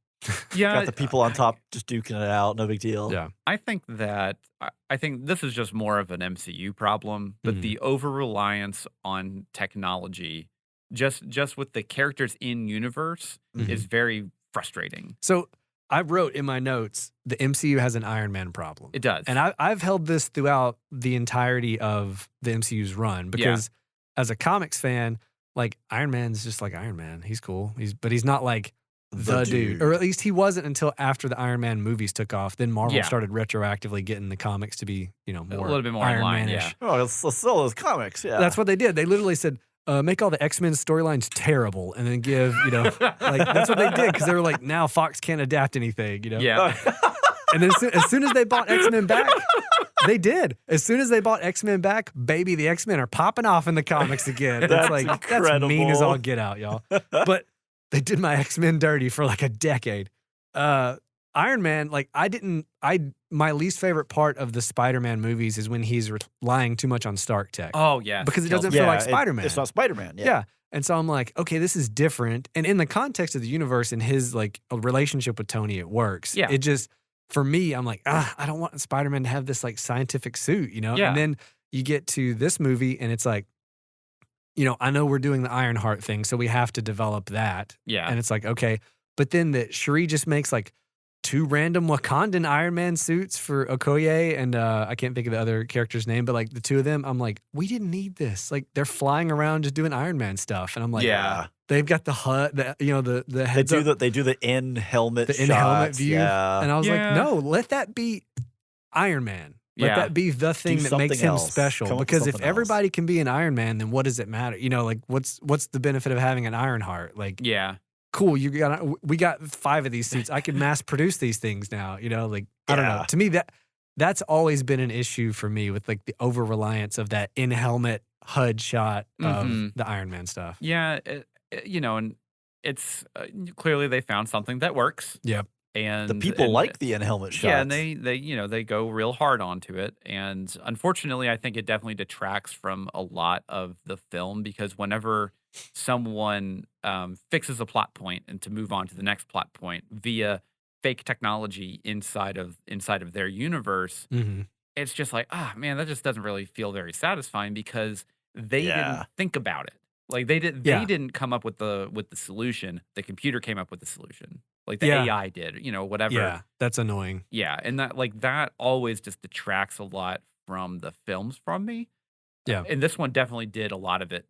Got the people on top just duking it out. No big deal. Yeah. I think this is just more of an MCU problem, but the over-reliance on technology, just with the characters in universe, is very frustrating. So I wrote in my notes, the MCU has an Iron Man problem. It does. And I've held this throughout the entirety of the MCU's run because as a comics fan, like Iron Man's just like Iron Man. He's cool. But he's not like the dude. Or at least he wasn't until after the Iron Man movies took off. Then Marvel started retroactively getting the comics to be, you know, more a little bit more Iron in line, Man-ish. Oh, let's sell those comics. Yeah. That's what they did. They literally said, make all the X-Men storylines terrible and then give, you know, like that's what they did because they were like, now Fox can't adapt anything, you know? Yeah. And then as soon as they bought X-Men back, they did. As soon as they bought X-Men back, baby, the X-Men are popping off in the comics again. That's like incredible. That's mean as all get out, y'all. But they did my X-Men dirty for like a decade. Iron Man, like my least favorite part of the Spider-Man movies is when he's relying too much on Stark tech. Oh, yeah. Because it doesn't feel like Spider-Man. It's not Spider-Man. Yeah. And so I'm like, okay, this is different. And in the context of the universe and his like a relationship with Tony, it works. Yeah. It just, for me, I'm like, I don't want Spider-Man to have this like scientific suit, you know? Yeah. And then you get to this movie and it's like, you know, I know we're doing the Ironheart thing, so we have to develop that. Yeah. And it's like, okay. But then Shuri just makes like 2 random Wakandan Iron Man suits for Okoye and I can't think of the other character's name, but like the 2 of them, I'm like, we didn't need this. Like they're flying around just doing Iron Man stuff, and I'm like, they've got the HUD, the heads they do the in helmet view, and I was like, no, let that be Iron Man. Let that be the thing that makes him special. Because if everybody can be an Iron Man, then what does it matter? You know, like what's the benefit of having an Ironheart? Like, cool, we got 5 of these suits. I can mass produce these things now. You know, like I don't know. To me, that's always been an issue for me with like the over reliance of that in helmet HUD shot of the Iron Man stuff. Yeah, you know, and it's clearly they found something that works. Yep. And the people like the in-helmet shots. Yeah, and they go real hard onto it. And unfortunately, I think it definitely detracts from a lot of the film because whenever someone fixes a plot point and to move on to the next plot point via fake technology inside of their universe, it's just like, man, that just doesn't really feel very satisfying because they didn't think about it. Like they didn't come up with the solution. The computer came up with the solution. Like the AI did, you know, whatever. Yeah, that's annoying. Yeah, and that always just detracts a lot from the films from me. Yeah, and this one definitely did a lot of it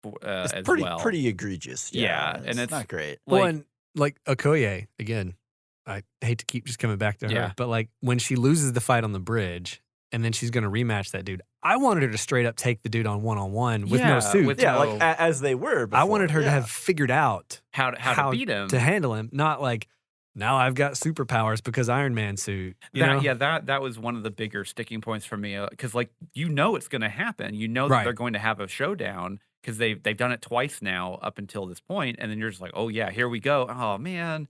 it's as pretty, well. Pretty egregious. Yeah, and it's not great. Well, and like Okoye, again, I hate to keep just coming back to her, but like when she loses the fight on the bridge and then she's going to rematch that dude, I wanted her to straight up take the dude on one-on-one with no suit. Like as they were before. I wanted her to have figured out how to beat him, to handle him, not like now I've got superpowers because Iron Man suit. That was one of the bigger sticking points for me because like it's going to happen. You know that they're going to have a showdown because they've done it twice now up until this point, and then you're just like, oh yeah, here we go. Oh man,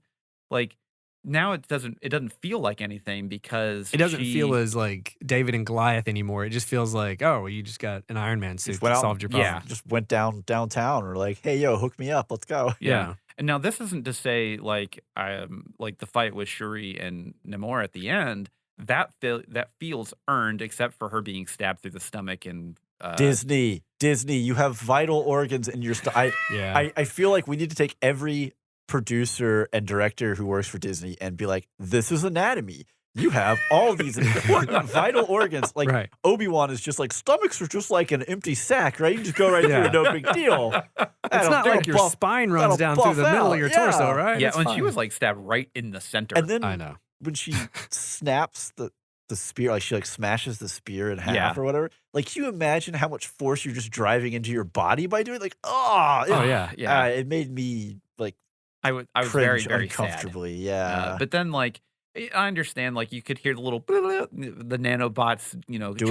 like. Now it doesn't feel like anything because it doesn't feel as like David and Goliath anymore. It just feels like, oh, well, you just got an Iron Man suit that solved your problem. Yeah, just went downtown or like, hey, yo, hook me up, let's go. Yeah. And now this isn't to say like the fight with Shuri and Namor at the end that feels earned, except for her being stabbed through the stomach and Disney, you have vital organs in your I feel like we need to take every producer and director who works for Disney and be like, this is anatomy. You have all these important vital organs. Like Obi-Wan is just like, stomachs are just like an empty sack, right? You just go right through it, no big deal. It's not like your spine runs down through the middle of your torso, right? Yeah, when she was like stabbed right in the center. And then I know. when she snaps the spear, like she like smashes the spear in half or whatever. Like, can you imagine how much force you're just driving into your body by doing it? Like, it made me like I was very, very uncomfortably. sad. Yeah. But then like I understand, like you could hear the little the nanobots,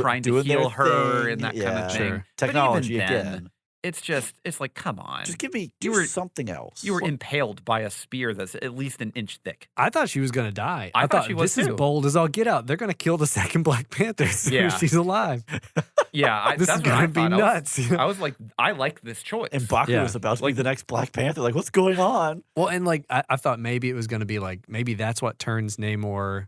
trying to heal her and that kind of thing. Sure. Technology but even then, again. It's like, come on. Just give me something else. You were impaled by a spear that's at least an inch thick. I thought she was going to die. I thought she was this is bold as all get out. They're going to kill the second Black Panther as soon as she's alive. Yeah, this is going to be nuts. I was like, I like this choice. And Baku was about to be the next Black Panther. Like, what's going on? Well, and like I thought maybe it was going to be like, maybe that's what turns Namor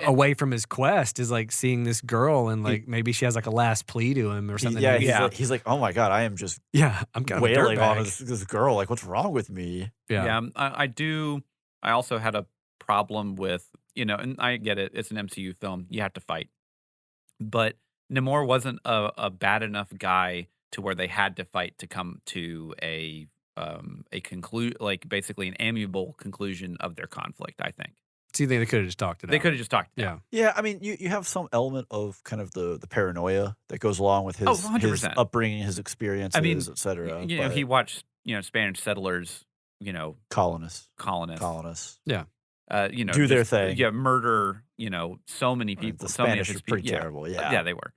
away from his quest, is like seeing this girl and like maybe she has like a last plea to him or something. He's like, oh my God, I am just I'm kind of wailing on this girl. Like, what's wrong with me? I also had a problem with, and I get it, it's an MCU film, you have to fight, but Namor wasn't a bad enough guy to where they had to fight to come to a like basically an amiable conclusion of their conflict, I think. So you think they could have just talked it out? They could have just talked it out. Yeah, I mean, you have some element of kind of the paranoia that goes along with his 100%. upbringing, his experiences, et cetera. He watched, Spanish settlers, colonists. Yeah. Do their thing. Yeah, murder, so many people. The so many Spanish is pretty terrible, Yeah, they were.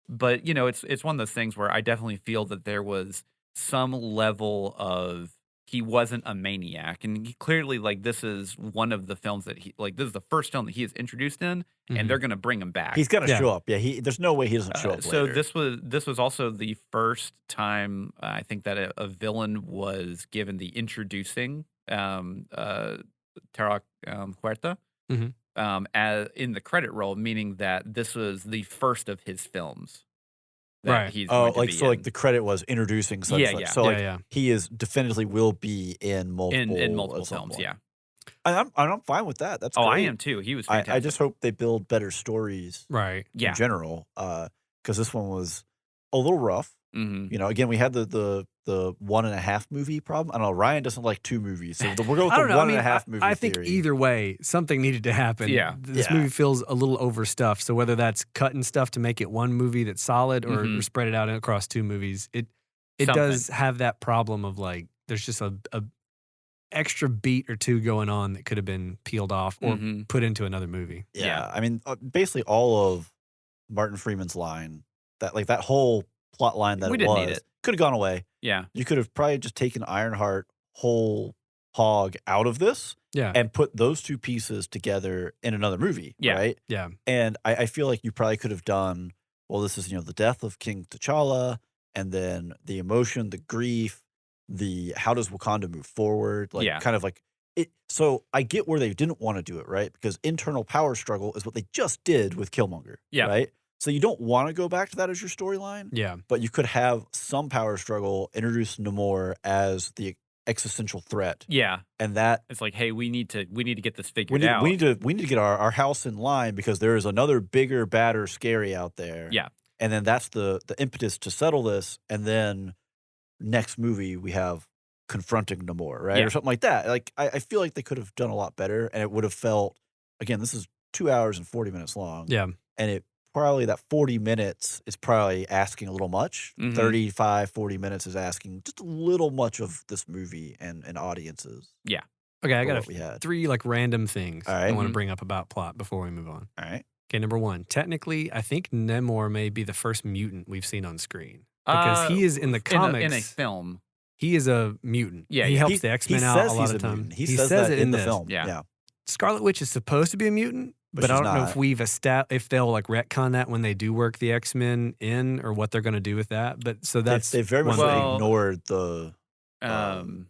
But, it's one of those things where I definitely feel that there was some level of he wasn't a maniac. And he clearly, like, this is one of the films that this is the first film that he is introduced in, and they're going to bring him back. He's going to show up. Yeah, there's no way he doesn't show up So later. this was also the first time I think that a villain was given the introducing Terra Huerta as in the credit roll, meaning that this was the first of his films. He's like the credit was introducing such. So he is definitively will be in multiple films. Yeah, and I'm fine with that. That's great. I am too. He was fantastic. I just hope they build better stories, right? In general, because this one was a little rough. Again, we had the 1.5 movie problem. I don't know. Ryan doesn't like 2 movies, so we're going with the 1.5 movie. I think either way, something needed to happen. Yeah, this movie feels a little overstuffed. So whether that's cutting stuff to make it one movie that's solid, or spread it out across 2 movies, it does have that problem of like there's just a extra beat or 2 going on that could have been peeled off or put into another movie. Yeah. I mean, basically all of Martin Freeman's line, that whole plot line that we didn't need it. Could have gone away. Yeah. You could have probably just taken Ironheart whole hog out of this and put those 2 pieces together in another movie, right? Yeah. And I feel like you probably could have done, well, this is, the death of King T'Challa, and then the emotion, the grief, how does Wakanda move forward? Kind of like it. So I get where they didn't want to do it, right? Because internal power struggle is what they just did with Killmonger, right? So you don't want to go back to that as your storyline. Yeah. But you could have some power struggle, introduce Namor as the existential threat. Yeah. And that it's like, hey, we need to get this figured out. We need to get our house in line because there is another bigger, badder, scary out there. Yeah. And then that's the impetus to settle this. And then next movie we have confronting Namor, right? Or something like that. Like I feel like they could have done a lot better, and it would have felt, again, this is 2 hours and 40 minutes long. Yeah. And it probably that 40 minutes is probably asking a little much. 35, 40 minutes is asking just a little much of this movie and audiences. Yeah. Okay, I got 3 like random things I want to bring up about plot before we move on. All right. Okay, number 1. Technically, I think Namor may be the first mutant we've seen on screen. Because he is in the comics. In a film. He is a mutant. Yeah, he helps the X-Men out a lot of time. He says it in the film. Yeah. Scarlet Witch is supposed to be a mutant, but I don't know if if they'll like retcon that when they do work the X-Men in, or what they're going to do with that. But so that's they very much ignored the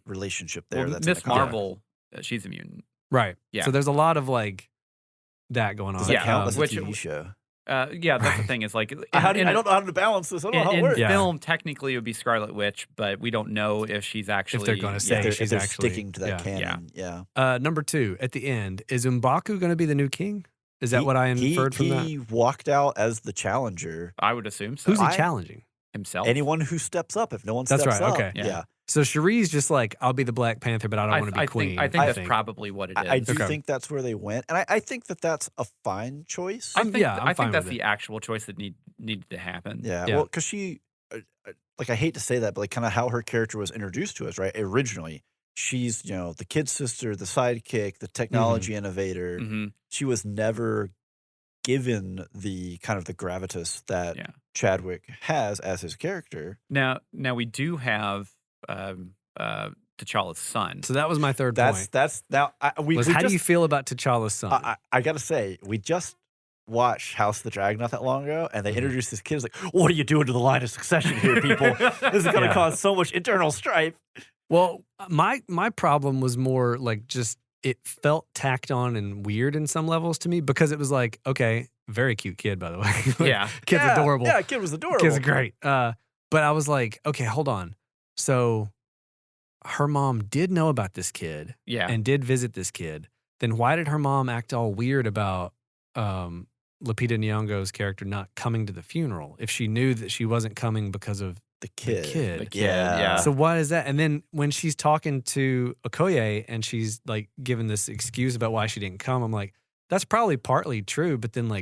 relationship there. Well, Miss Marvel, she's a mutant, right? Yeah. So there's a lot of like that going on. Does that count as a which TV show? Yeah, that's the thing. Is like I don't know how to balance this. I don't know how it in works. film, technically it would be Scarlet Witch, but we don't know if she's actually. If they're going to say If she's they're actually sticking to that canon. Yeah. Number 2, at the end, is M'Baku going to be the new king? Is that what I inferred from that? He walked out as the challenger. I would assume so. Who's he challenging? Himself. Anyone who steps up. If no one steps That's right. up. Okay. Yeah. So Cherie's just like, I'll be the Black Panther, but I don't want to be queen. I think that's probably what it is. I do think that's where they went, and I think that's a fine choice. I think that's the actual choice that needed to happen. Yeah. Well, because she, like, I hate to say that, but like, kind of how her character was introduced to us, right? Originally, she's the kid sister, the sidekick, the technology innovator. She was never given the kind of the gravitas that Chadwick has as his character. Now we do have T'Challa's son. So that was my third point. That's now. How do you feel about T'Challa's son? I gotta say, we just watched House of the Dragon not that long ago, and they introduced this kid. Like, what are you doing to the line of succession here, people? This is gonna cause so much internal strife. Well, my problem was more like just it felt tacked on and weird in some levels to me because it was like, okay, very cute kid, by the way. Kid's adorable. Yeah, kid was adorable. Kid's great. But I was like, okay, hold on. So her mom did know about this kid and did visit this kid. Then why did her mom act all weird about Lupita Nyong'o's character not coming to the funeral if she knew that she wasn't coming because of the kid? The kid, yeah. So what is that? And then when she's talking to Okoye and she's like giving this excuse about why she didn't come, I'm like, that's probably partly true. But then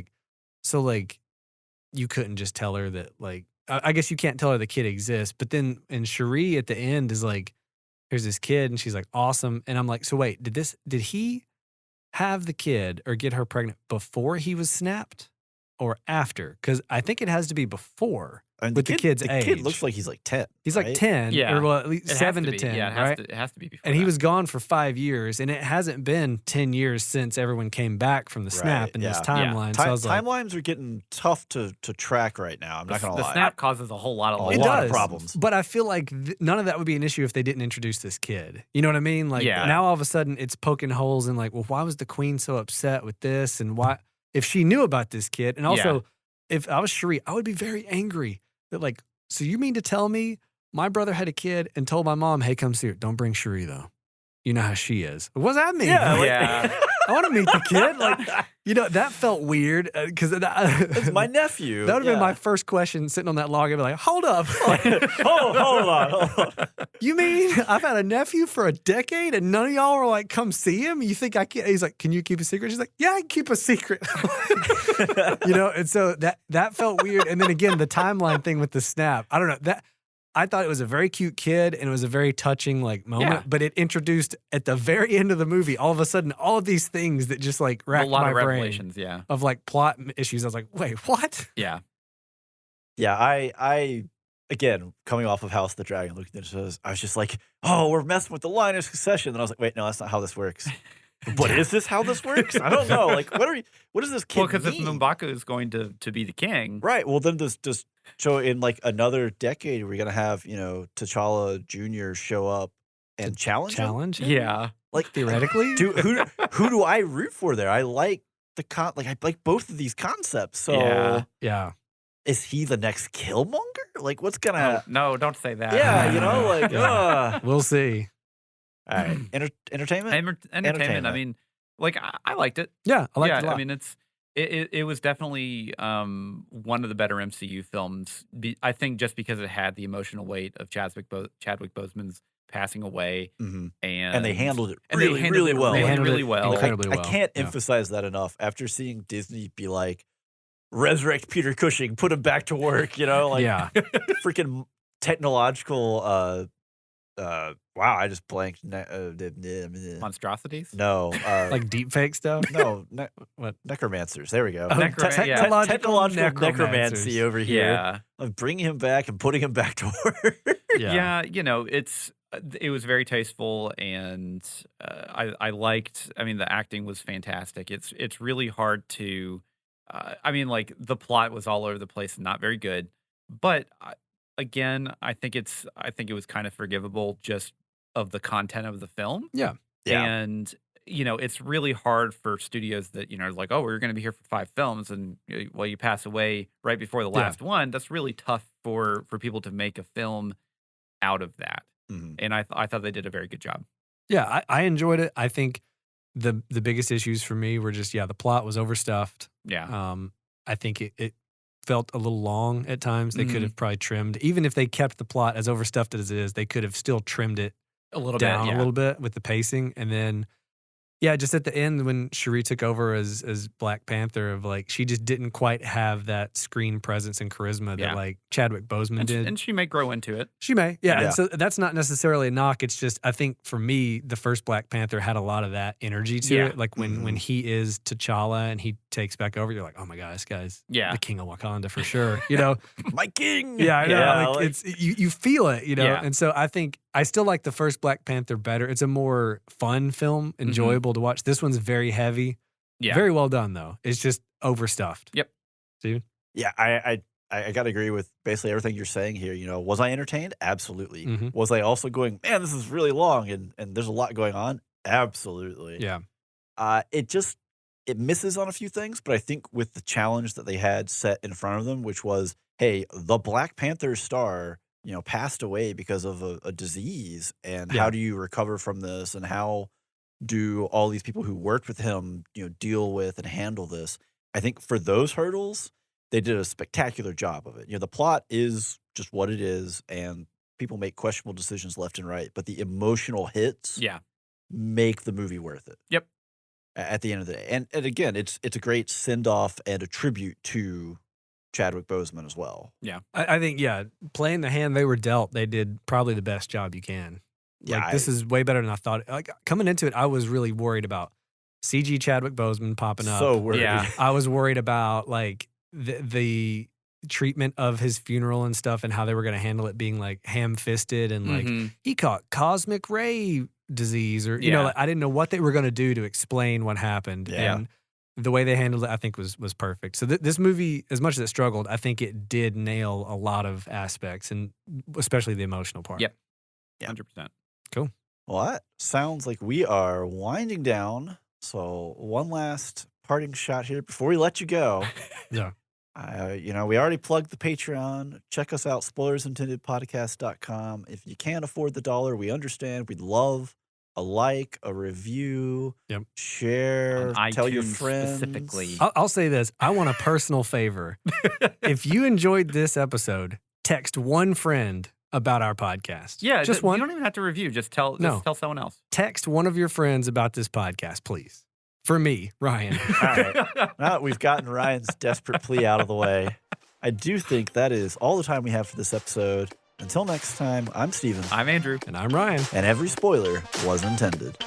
you couldn't just tell her that I guess you can't tell her the kid exists. But then and Cherie at the end is like, here's this kid, and she's like, awesome. And I'm like, so wait, did he have the kid or get her pregnant before he was snapped or after? Because I think it has to be before. With the kid's age. The kid looks like he's like 10. He's right? like 10, or at least 7 to 10. Yeah, right? It has to be before. And he was gone for 5 years, and it hasn't been 10 years since everyone came back from the snap in this timeline. So I was timelines are getting tough to track right now. I'm not going to lie. The snap causes a whole lot of of problems. But I feel like none of that would be an issue if they didn't introduce this kid. You know what I mean? Like now all of a sudden it's poking holes in like, well, why was the queen so upset with this? And why, if she knew about this kid, and also if I was Cherie, I would be very angry that like, so you mean to tell me my brother had a kid and told my mom, hey, come see her. Don't bring Cherie, though. You know how she is. What does that mean? Yeah. I want to meet the kid. Like, that felt weird because it's my nephew. That would have been my first question sitting on that log. I'd be like, hold up. hold on. You mean I've had a nephew for a decade and none of y'all were like, come see him? You think I can't? He's like, can you keep a secret? She's like, yeah, I can keep a secret. And so that felt weird. And then again, the timeline thing with the snap. I don't know. I thought it was a very cute kid and it was a very touching moment, but it introduced at the very end of the movie, all of a sudden, all of these things that just like racked my brain of like plot issues. I was like, wait, what? Yeah. Yeah. I again, coming off of House of the Dragon, looking at this, I was just like, oh, we're messing with the line of succession. And I was like, wait, no, that's not how this works. But is this how this works? I don't know. Like, what does this kid mean? Well, because if M'Baku is going to be the king. Right. Well, then does so in like another decade, we're going to have, T'Challa Jr. show up and challenge him? Yeah. Like, theoretically? Who do I root for there? I like I like both of these concepts. So yeah. Is he the next Killmonger? Like, what's going to... No, don't say that. Yeah, We'll see. All right. Entertainment? Entertainment. I mean, like, I liked it. Yeah, I liked it a lot. I mean, it was definitely one of the better MCU films. I think just because it had the emotional weight of Chadwick Boseman's passing away, and and they handled it really well. They handled it really well. Incredibly well. I can't emphasize that enough. After seeing Disney be like, resurrect Peter Cushing, put him back to work, freaking technological wow, I just blanked. Monstrosities? No. Like deep fake stuff? No. What? Necromancers. There we go. Technological necromancy over here. Yeah. Of bringing him back and putting him back to work. Yeah, it was very tasteful, and I liked. I mean, the acting was fantastic. It's really hard to. I mean, like the plot was all over the place and not very good, but again, I think it was kind of forgivable just of the content of the film. Yeah. And it's really hard for studios that, like, oh, we're going to be here for 5 films, and well, you pass away right before the last one. That's really tough for people to make a film out of that. And I thought they did a very good job. Yeah, I enjoyed it. I think the biggest issues for me were just, the plot was overstuffed. Yeah. I think it felt a little long at times. They could have probably trimmed, even if they kept the plot as overstuffed as it is, they could have still trimmed it a little down bit, a little bit with the pacing. And then, just at the end when Cherie took over as Black Panther, of like, she just didn't quite have that screen presence and charisma that like Chadwick Boseman did. And she may grow into it. She may, And so that's not necessarily a knock. It's just, I think for me, the first Black Panther had a lot of that energy to it. Like when he is T'Challa and he takes back over, you're like, oh my God, this guy's the king of Wakanda for sure. My king. Yeah, I know. Like it's you feel it, And so I think I still like the first Black Panther better. It's a more fun film, enjoyable to watch. This one's very heavy. Yeah. Very well done, though. It's just overstuffed. Yep. Steven? Yeah, I got to agree with basically everything you're saying here. Was I entertained? Absolutely. Was I also going, man, this is really long and there's a lot going on? Absolutely. Yeah. It misses on a few things, but I think with the challenge that they had set in front of them, which was, hey, the Black Panther star passed away because of a disease, and how do you recover from this, and how do all these people who worked with him, deal with and handle this? I think for those hurdles, they did a spectacular job of it. The plot is just what it is, and people make questionable decisions left and right, but the emotional hits make the movie worth it. Yep. At the end of the day. And again, it's a great send-off and a tribute to Chadwick Boseman as well. Yeah. I think, playing the hand they were dealt, they did probably the best job you can. Yeah, this is way better than I thought. Like, coming into it, I was really worried about CG Chadwick Boseman popping up. So worried. Yeah. I was worried about, like, the treatment of his funeral and stuff, and how they were going to handle it being, like, ham-fisted, and, like, he caught cosmic ray disease, or, like, I didn't know what they were going to do to explain what happened. Yeah. And the way they handled it, I think, was perfect. So this movie, as much as it struggled, I think it did nail a lot of aspects, and especially the emotional part. Yep. 100%. Cool. Well, that sounds like we are winding down. So one last parting shot here before we let you go. Yeah. We already plugged the Patreon. Check us out, spoilersintendedpodcast.com. If you can't afford the dollar, we understand. We'd love a like, a review, share, tell your friends. Specifically. I'll say this. I want a personal favor. If you enjoyed this episode, text one friend about our podcast. Yeah, just one. You don't even have to review. Just tell someone else. Text one of your friends about this podcast, please. For me, Ryan. All right. Now that we've gotten Ryan's desperate plea out of the way, I do think that is all the time we have for this episode. Until next time, I'm Steven. I'm Andrew. And I'm Ryan. And every spoiler was intended.